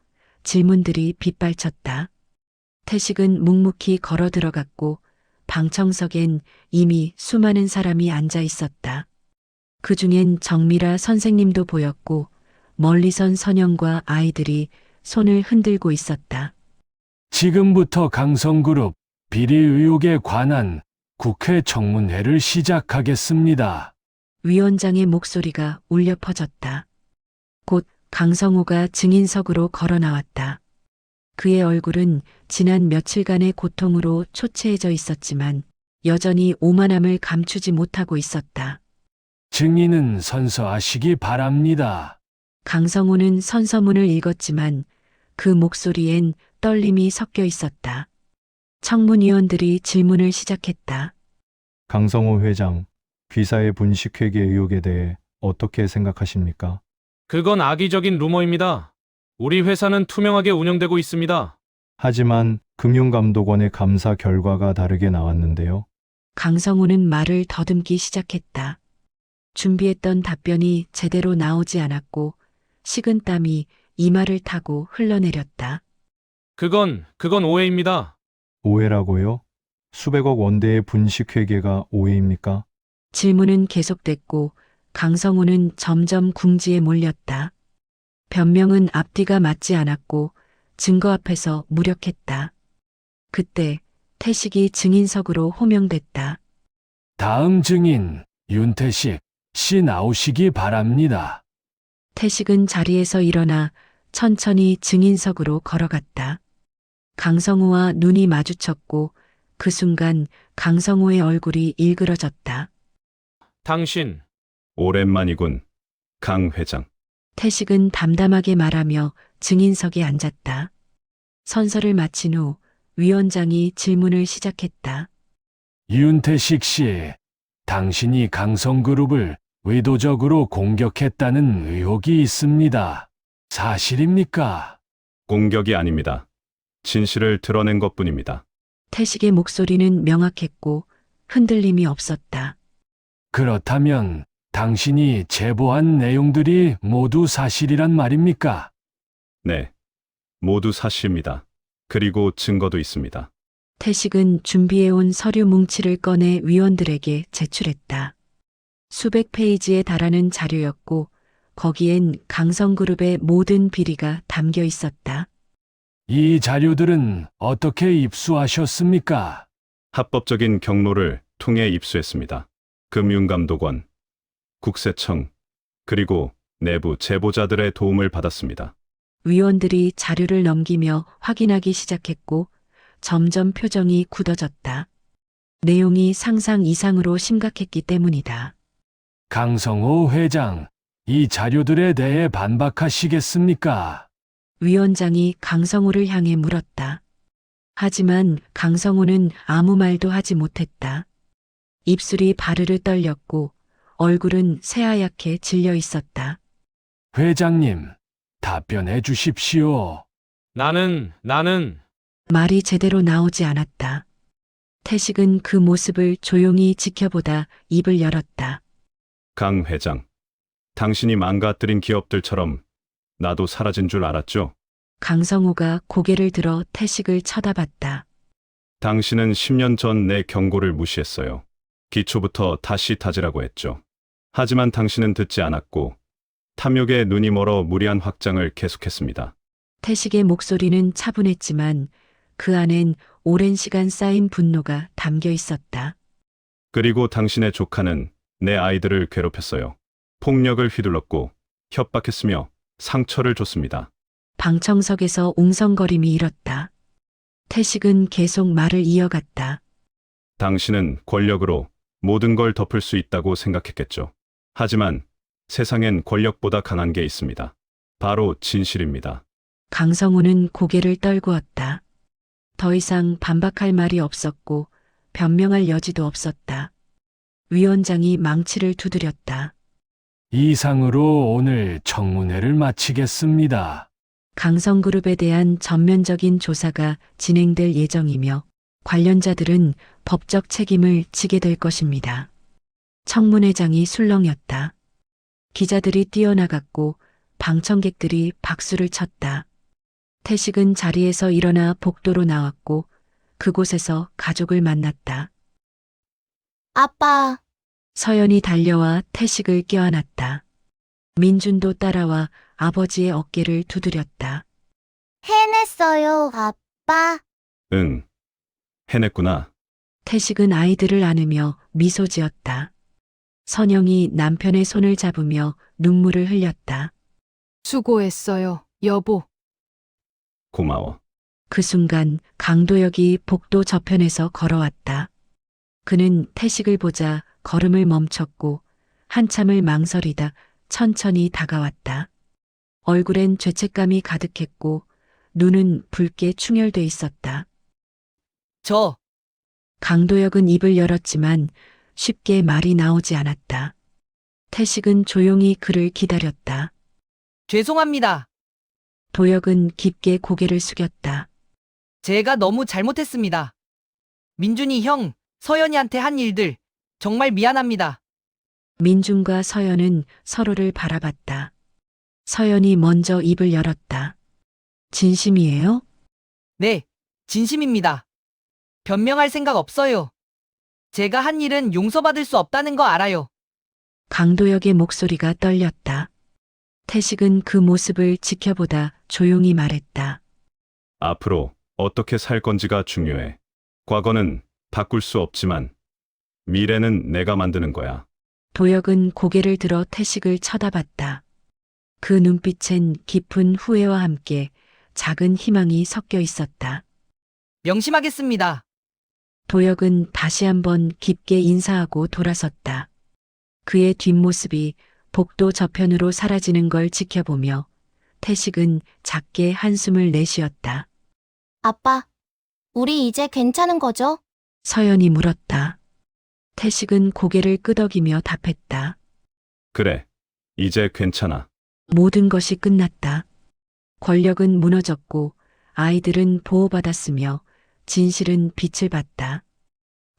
질문들이 빗발쳤다. 태식은 묵묵히 걸어 들어갔고 방청석엔 이미 수많은 사람이 앉아 있었다. 그 중엔 정미라 선생님도 보였고 멀리선 선영과 아이들이 손을 흔들고 있었다. 지금부터 강성그룹 비리 의혹에 관한 국회 청문회를 시작하겠습니다. 위원장의 목소리가 울려 퍼졌다. 곧 강성호가 증인석으로 걸어 나왔다. 그의 얼굴은 지난 며칠간의 고통으로 초췌해져 있었지만 여전히 오만함을 감추지 못하고 있었다. 증인은 선서하시기 바랍니다. 강성호는 선서문을 읽었지만 그 목소리엔 떨림이 섞여 있었다. 청문위원들이 질문을 시작했다. 강성호 회장, 귀사의 분식회계 의혹에 대해 어떻게 생각하십니까? 그건 악의적인 루머입니다. 우리 회사는 투명하게 운영되고 있습니다. 하지만 금융감독원의 감사 결과가 다르게 나왔는데요. 강성호는 말을 더듬기 시작했다. 준비했던 답변이 제대로 나오지 않았고 식은땀이 이마를 타고 흘러내렸다. 그건 오해입니다. 오해라고요? 수백억 원대의 분식회계가 오해입니까? 질문은 계속됐고 강성우는 점점 궁지에 몰렸다. 변명은 앞뒤가 맞지 않았고 증거 앞에서 무력했다. 그때 태식이 증인석으로 호명됐다. 다음 증인 윤태식 씨 나오시기 바랍니다. 태식은 자리에서 일어나 천천히 증인석으로 걸어갔다. 강성우와 눈이 마주쳤고 그 순간 강성우의 얼굴이 일그러졌다. 당신 오랜만이군, 강 회장. 태식은 담담하게 말하며 증인석에 앉았다. 선서를 마친 후 위원장이 질문을 시작했다. 윤태식 씨, 당신이 강성그룹을 의도적으로 공격했다는 의혹이 있습니다. 사실입니까? 공격이 아닙니다. 진실을 드러낸 것뿐입니다. 태식의 목소리는 명확했고 흔들림이 없었다. 그렇다면 당신이 제보한 내용들이 모두 사실이란 말입니까? 네, 모두 사실입니다. 그리고 증거도 있습니다. 태식은 준비해온 서류 뭉치를 꺼내 위원들에게 제출했다. 수백 페이지에 달하는 자료였고 거기엔 강성그룹의 모든 비리가 담겨 있었다. 이 자료들은 어떻게 입수하셨습니까? 합법적인 경로를 통해 입수했습니다. 금융감독원, 국세청, 그리고 내부 제보자들의 도움을 받았습니다. 위원들이 자료를 넘기며 확인하기 시작했고 점점 표정이 굳어졌다. 내용이 상상 이상으로 심각했기 때문이다. 강성호 회장, 이 자료들에 대해 반박하시겠습니까? 위원장이 강성호를 향해 물었다. 하지만 강성호는 아무 말도 하지 못했다. 입술이 바르르 떨렸고 얼굴은 새하얗게 질려 있었다. 회장님, 답변해 주십시오. 나는 말이 제대로 나오지 않았다. 태식은 그 모습을 조용히 지켜보다 입을 열었다. 강 회장, 당신이 망가뜨린 기업들처럼 나도 사라진 줄 알았죠? 강성호가 고개를 들어 태식을 쳐다봤다. 당신은 10년 전 내 경고를 무시했어요. 기초부터 다시 다지라고 했죠. 하지만 당신은 듣지 않았고 탐욕에 눈이 멀어 무리한 확장을 계속했습니다. 태식의 목소리는 차분했지만 그 안엔 오랜 시간 쌓인 분노가 담겨 있었다. 그리고 당신의 조카는 내 아이들을 괴롭혔어요. 폭력을 휘둘렀고 협박했으며 상처를 줬습니다. 방청석에서 웅성거림이 일었다. 태식은 계속 말을 이어갔다. 당신은 권력으로 모든 걸 덮을 수 있다고 생각했겠죠. 하지만 세상엔 권력보다 강한 게 있습니다. 바로 진실입니다. 강성호는 고개를 떨구었다. 더 이상 반박할 말이 없었고 변명할 여지도 없었다. 위원장이 망치를 두드렸다. 이상으로 오늘 청문회를 마치겠습니다. 강성그룹에 대한 전면적인 조사가 진행될 예정이며 관련자들은 법적 책임을 지게 될 것입니다. 청문회장이 술렁였다. 기자들이 뛰어나갔고 방청객들이 박수를 쳤다. 태식은 자리에서 일어나 복도로 나왔고 그곳에서 가족을 만났다. 아빠, 서연이 달려와 태식을 껴안았다. 민준도 따라와 아버지의 어깨를 두드렸다. 해냈어요, 아빠. 응, 해냈구나. 태식은 아이들을 안으며 미소 지었다. 선영이 남편의 손을 잡으며 눈물을 흘렸다. 수고했어요, 여보. 고마워. 그 순간 강도혁이 복도 저편에서 걸어왔다. 그는 태식을 보자 걸음을 멈췄고 한참을 망설이다 천천히 다가왔다. 얼굴엔 죄책감이 가득했고 눈은 붉게 충혈돼 있었다. 강도혁은 입을 열었지만 쉽게 말이 나오지 않았다. 태식은 조용히 그를 기다렸다. 죄송합니다. 도혁은 깊게 고개를 숙였다. 제가 너무 잘못했습니다. 민준이 형, 서연이한테 한 일들 정말 미안합니다. 민준과 서연은 서로를 바라봤다. 서연이 먼저 입을 열었다. 진심이에요? 네, 진심입니다. 변명할 생각 없어요. 제가 한 일은 용서받을 수 없다는 거 알아요. 강도혁의 목소리가 떨렸다. 태식은 그 모습을 지켜보다 조용히 말했다. 앞으로 어떻게 살 건지가 중요해. 과거는 바꿀 수 없지만 미래는 내가 만드는 거야. 도혁은 고개를 들어 태식을 쳐다봤다. 그 눈빛엔 깊은 후회와 함께 작은 희망이 섞여 있었다. 명심하겠습니다. 도혁은 다시 한번 깊게 인사하고 돌아섰다. 그의 뒷모습이 복도 저편으로 사라지는 걸 지켜보며 태식은 작게 한숨을 내쉬었다. 아빠, 우리 이제 괜찮은 거죠? 서연이 물었다. 태식은 고개를 끄덕이며 답했다. 그래. 이제 괜찮아. 모든 것이 끝났다. 권력은 무너졌고 아이들은 보호받았으며 진실은 빛을 봤다.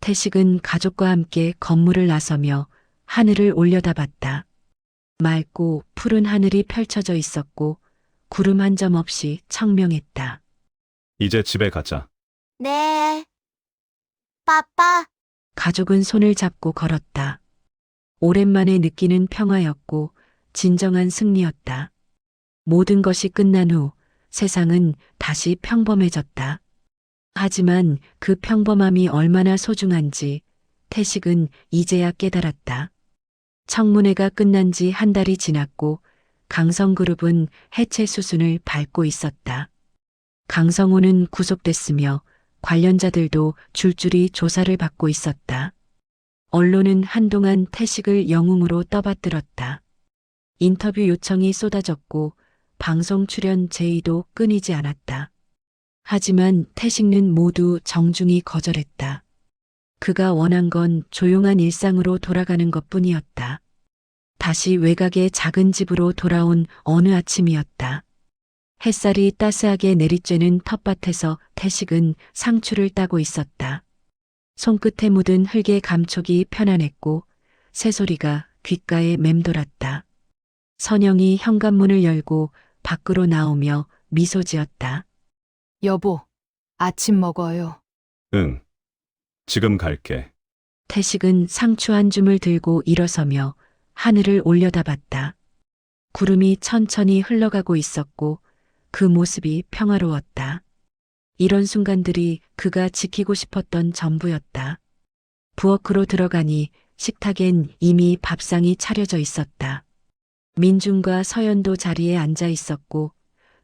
태식은 가족과 함께 건물을 나서며 하늘을 올려다봤다. 맑고 푸른 하늘이 펼쳐져 있었고 구름 한 점 없이 청명했다. 이제 집에 가자. 네. 빠빠, 가족은 손을 잡고 걸었다. 오랜만에 느끼는 평화였고 진정한 승리였다. 모든 것이 끝난 후 세상은 다시 평범해졌다. 하지만 그 평범함이 얼마나 소중한지 태식은 이제야 깨달았다. 청문회가 끝난 지 한 달이 지났고 강성그룹은 해체 수순을 밟고 있었다. 강성호는 구속됐으며 관련자들도 줄줄이 조사를 받고 있었다. 언론은 한동안 태식을 영웅으로 떠받들었다. 인터뷰 요청이 쏟아졌고 방송 출연 제의도 끊이지 않았다. 하지만 태식는 모두 정중히 거절했다. 그가 원한 건 조용한 일상으로 돌아가는 것뿐이었다. 다시 외곽의 작은 집으로 돌아온 어느 아침이었다. 햇살이 따스하게 내리쬐는 텃밭에서 태식은 상추를 따고 있었다. 손끝에 묻은 흙의 감촉이 편안했고 새소리가 귓가에 맴돌았다. 선영이 현관문을 열고 밖으로 나오며 미소 지었다. 여보, 아침 먹어요. 응. 지금 갈게. 태식은 상추 한 줌을 들고 일어서며 하늘을 올려다봤다. 구름이 천천히 흘러가고 있었고 그 모습이 평화로웠다. 이런 순간들이 그가 지키고 싶었던 전부였다. 부엌으로 들어가니 식탁엔 이미 밥상이 차려져 있었다. 민준과 서연도 자리에 앉아 있었고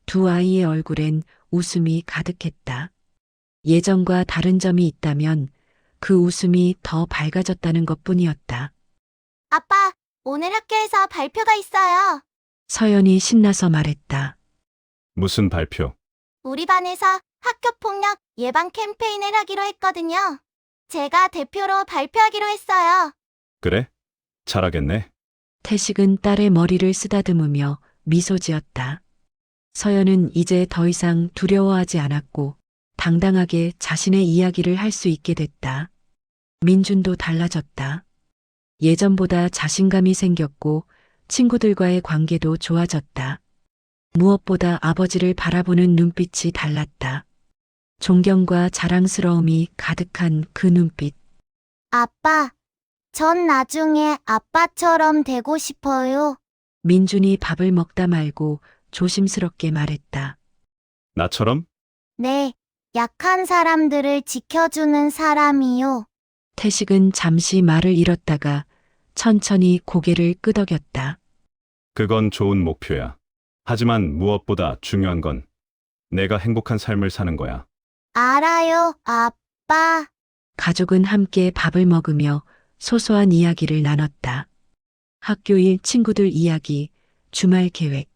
두 아이의 얼굴엔 웃음이 가득했다. 예전과 다른 점이 있다면 그 웃음이 더 밝아졌다는 것뿐이었다. 아빠, 오늘 학교에서 발표가 있어요. 서연이 신나서 말했다. 무슨 발표? 우리 반에서 학교폭력 예방 캠페인을 하기로 했거든요. 제가 대표로 발표하기로 했어요. 그래? 잘하겠네. 태식은 딸의 머리를 쓰다듬으며 미소 지었다. 서연은 이제 더 이상 두려워하지 않았고 당당하게 자신의 이야기를 할 수 있게 됐다. 민준도 달라졌다. 예전보다 자신감이 생겼고 친구들과의 관계도 좋아졌다. 무엇보다 아버지를 바라보는 눈빛이 달랐다. 존경과 자랑스러움이 가득한 그 눈빛. 아빠, 전 나중에 아빠처럼 되고 싶어요. 민준이 밥을 먹다 말고 조심스럽게 말했다. 나처럼? 네, 약한 사람들을 지켜주는 사람이요. 태식은 잠시 말을 잃었다가 천천히 고개를 끄덕였다. 그건 좋은 목표야. 하지만 무엇보다 중요한 건 내가 행복한 삶을 사는 거야. 알아요, 아빠. 가족은 함께 밥을 먹으며 소소한 이야기를 나눴다. 학교 일, 친구들 이야기, 주말 계획.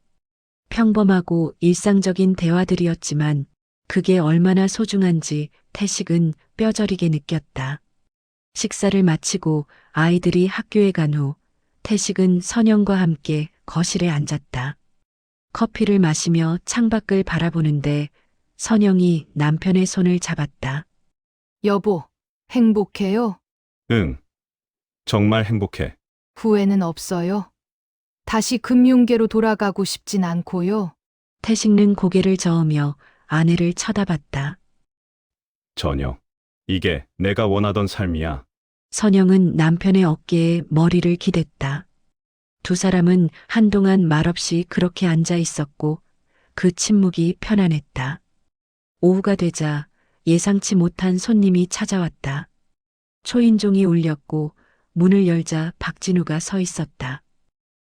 평범하고 일상적인 대화들이었지만 그게 얼마나 소중한지 태식은 뼈저리게 느꼈다. 식사를 마치고 아이들이 학교에 간 후 태식은 선영과 함께 거실에 앉았다. 커피를 마시며 창밖을 바라보는데 선영이 남편의 손을 잡았다. 여보, 행복해요? 응. 정말 행복해. 후회는 없어요? 다시 금융계로 돌아가고 싶진 않고요. 태식는 고개를 저으며 아내를 쳐다봤다. 전혀. 이게 내가 원하던 삶이야. 선영은 남편의 어깨에 머리를 기댔다. 두 사람은 한동안 말없이 그렇게 앉아 있었고 그 침묵이 편안했다. 오후가 되자 예상치 못한 손님이 찾아왔다. 초인종이 울렸고 문을 열자 박진우가 서 있었다.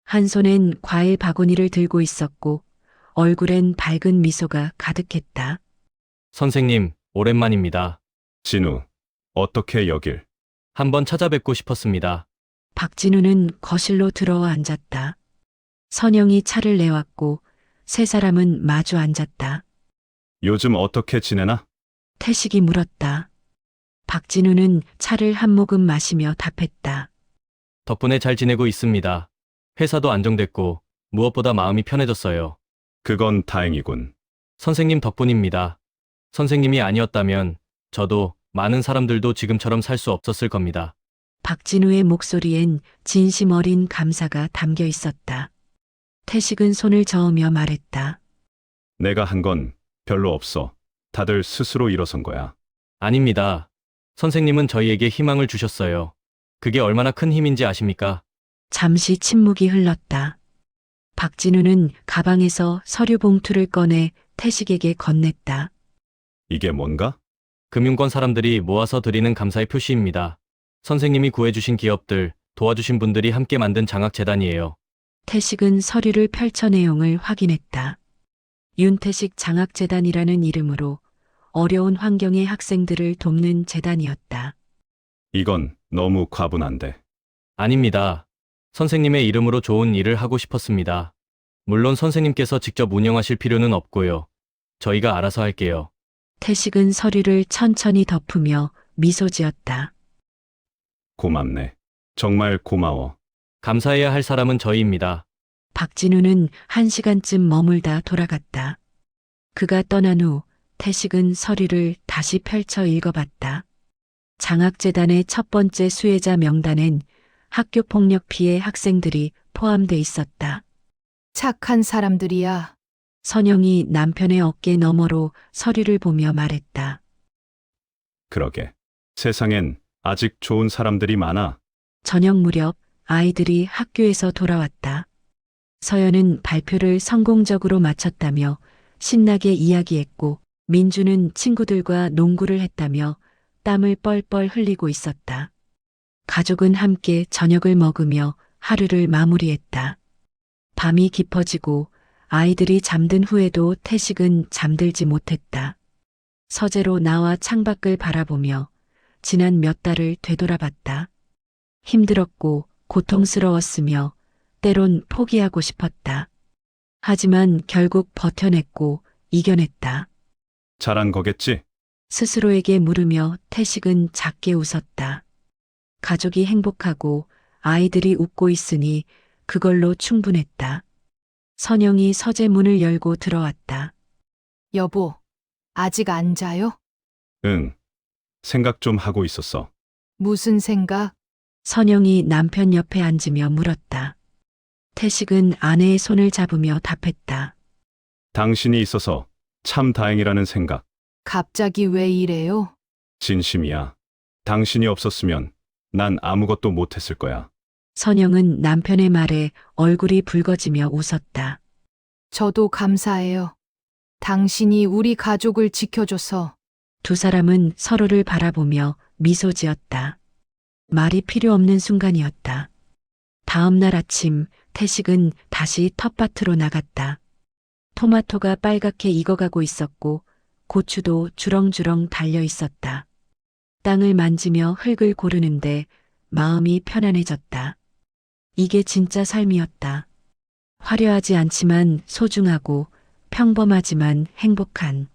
한 손엔 과일 바구니를 들고 있었고 얼굴엔 밝은 미소가 가득했다. 선생님, 오랜만입니다. 진우, 어떻게 여길? 한번 찾아뵙고 싶었습니다. 박진우는 거실로 들어와 앉았다. 선영이 차를 내왔고 세 사람은 마주 앉았다. 요즘 어떻게 지내나? 태식이 물었다. 박진우는 차를 한 모금 마시며 답했다. 덕분에 잘 지내고 있습니다. 회사도 안정됐고 무엇보다 마음이 편해졌어요. 그건 다행이군. 선생님 덕분입니다. 선생님이 아니었다면 저도 많은 사람들도 지금처럼 살 수 없었을 겁니다. 박진우의 목소리엔 진심 어린 감사가 담겨 있었다. 태식은 손을 저으며 말했다. 내가 한 건 별로 없어. 다들 스스로 일어선 거야. 아닙니다. 선생님은 저희에게 희망을 주셨어요. 그게 얼마나 큰 힘인지 아십니까? 잠시 침묵이 흘렀다. 박진우는 가방에서 서류 봉투를 꺼내 태식에게 건넸다. 이게 뭔가? 금융권 사람들이 모아서 드리는 감사의 표시입니다. 선생님이 구해주신 기업들, 도와주신 분들이 함께 만든 장학재단이에요. 태식은 서류를 펼쳐 내용을 확인했다. 윤태식 장학재단이라는 이름으로 어려운 환경의 학생들을 돕는 재단이었다. 이건 너무 과분한데. 아닙니다. 선생님의 이름으로 좋은 일을 하고 싶었습니다. 물론 선생님께서 직접 운영하실 필요는 없고요. 저희가 알아서 할게요. 태식은 서류를 천천히 덮으며 미소 지었다. 고맙네. 정말 고마워. 감사해야 할 사람은 저희입니다. 박진우는 1시간쯤 머물다 돌아갔다. 그가 떠난 후 태식은 서류를 다시 펼쳐 읽어봤다. 장학재단의 첫 번째 수혜자 명단엔 학교폭력 피해 학생들이 포함돼 있었다. 착한 사람들이야. 선영이 남편의 어깨 너머로 서류를 보며 말했다. 그러게. 세상엔 아직 좋은 사람들이 많아. 저녁 무렵 아이들이 학교에서 돌아왔다. 서연은 발표를 성공적으로 마쳤다며 신나게 이야기했고 민주는 친구들과 농구를 했다며 땀을 뻘뻘 흘리고 있었다. 가족은 함께 저녁을 먹으며 하루를 마무리했다. 밤이 깊어지고 아이들이 잠든 후에도 태식은 잠들지 못했다. 서재로 나와 창밖을 바라보며 지난 몇 달을 되돌아봤다. 힘들었고 고통스러웠으며 때론 포기하고 싶었다. 하지만 결국 버텨냈고 이겨냈다. 잘한 거겠지? 스스로에게 물으며 태식은 작게 웃었다. 가족이 행복하고 아이들이 웃고 있으니 그걸로 충분했다. 선영이 서재 문을 열고 들어왔다. 여보, 아직 안 자요? 응. 생각 좀 하고 있었어. 무슨 생각? 선영이 남편 옆에 앉으며 물었다. 태식은 아내의 손을 잡으며 답했다. 당신이 있어서 참 다행이라는 생각. 갑자기 왜 이래요? 진심이야. 당신이 없었으면 난 아무것도 못했을 거야. 선영은 남편의 말에 얼굴이 붉어지며 웃었다. 저도 감사해요. 당신이 우리 가족을 지켜줘서. 두 사람은 서로를 바라보며 미소 지었다. 말이 필요 없는 순간이었다. 다음 날 아침 태식은 다시 텃밭으로 나갔다. 토마토가 빨갛게 익어가고 있었고 고추도 주렁주렁 달려 있었다. 땅을 만지며 흙을 고르는데 마음이 편안해졌다. 이게 진짜 삶이었다. 화려하지 않지만 소중하고 평범하지만 행복한.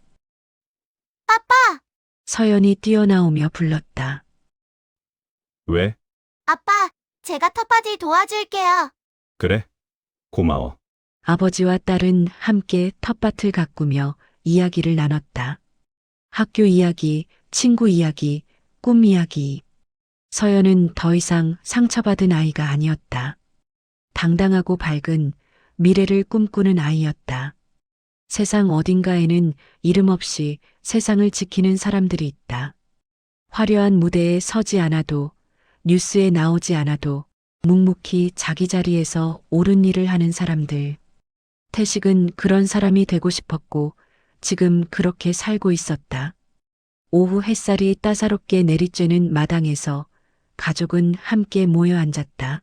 아빠! 서연이 뛰어나오며 불렀다. 왜? 아빠, 제가 텃밭일 도와줄게요. 그래? 고마워. 아버지와 딸은 함께 텃밭을 가꾸며 이야기를 나눴다. 학교 이야기, 친구 이야기, 꿈 이야기. 서연은 더 이상 상처받은 아이가 아니었다. 당당하고 밝은 미래를 꿈꾸는 아이였다. 세상 어딘가에는 이름 없이 세상을 지키는 사람들이 있다. 화려한 무대에 서지 않아도, 뉴스에 나오지 않아도 묵묵히 자기 자리에서 옳은 일을 하는 사람들. 태식은 그런 사람이 되고 싶었고 지금 그렇게 살고 있었다. 오후 햇살이 따사롭게 내리쬐는 마당에서 가족은 함께 모여 앉았다.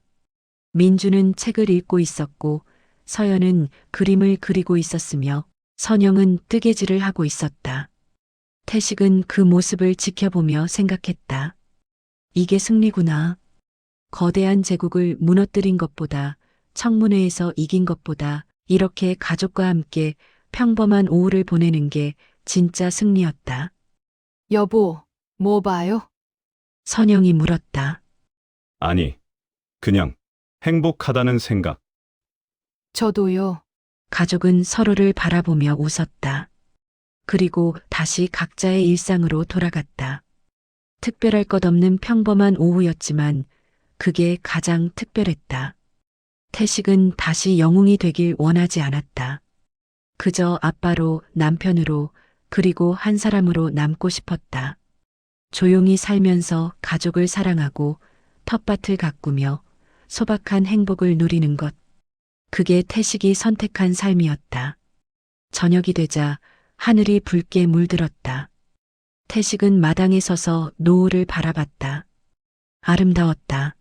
민주는 책을 읽고 있었고 서연은 그림을 그리고 있었으며 선영은 뜨개질을 하고 있었다. 태식은 그 모습을 지켜보며 생각했다. 이게 승리구나. 거대한 제국을 무너뜨린 것보다, 청문회에서 이긴 것보다 이렇게 가족과 함께 평범한 오후를 보내는 게 진짜 승리였다. 여보, 뭐 봐요? 선영이 물었다. 아니, 그냥 행복하다는 생각. 저도요. 가족은 서로를 바라보며 웃었다. 그리고 다시 각자의 일상으로 돌아갔다. 특별할 것 없는 평범한 오후였지만 그게 가장 특별했다. 태식은 다시 영웅이 되길 원하지 않았다. 그저 아빠로, 남편으로, 그리고 한 사람으로 남고 싶었다. 조용히 살면서 가족을 사랑하고 텃밭을 가꾸며 소박한 행복을 누리는 것. 그게 태식이 선택한 삶이었다. 저녁이 되자 하늘이 붉게 물들었다. 태식은 마당에 서서 노을을 바라봤다. 아름다웠다.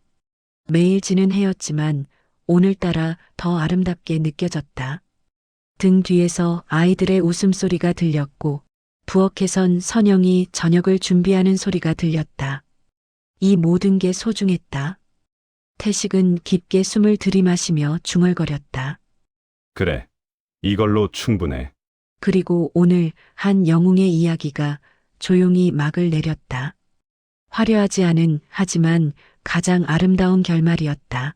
매일 지는 해였지만 오늘따라 더 아름답게 느껴졌다. 등 뒤에서 아이들의 웃음소리가 들렸고 부엌에선 선영이 저녁을 준비하는 소리가 들렸다. 이 모든 게 소중했다. 태식은 깊게 숨을 들이마시며 중얼거렸다. 그래. 이걸로 충분해. 그리고 오늘 한 영웅의 이야기가 조용히 막을 내렸다. 화려하지 않은 하지만 가장 아름다운 결말이었다.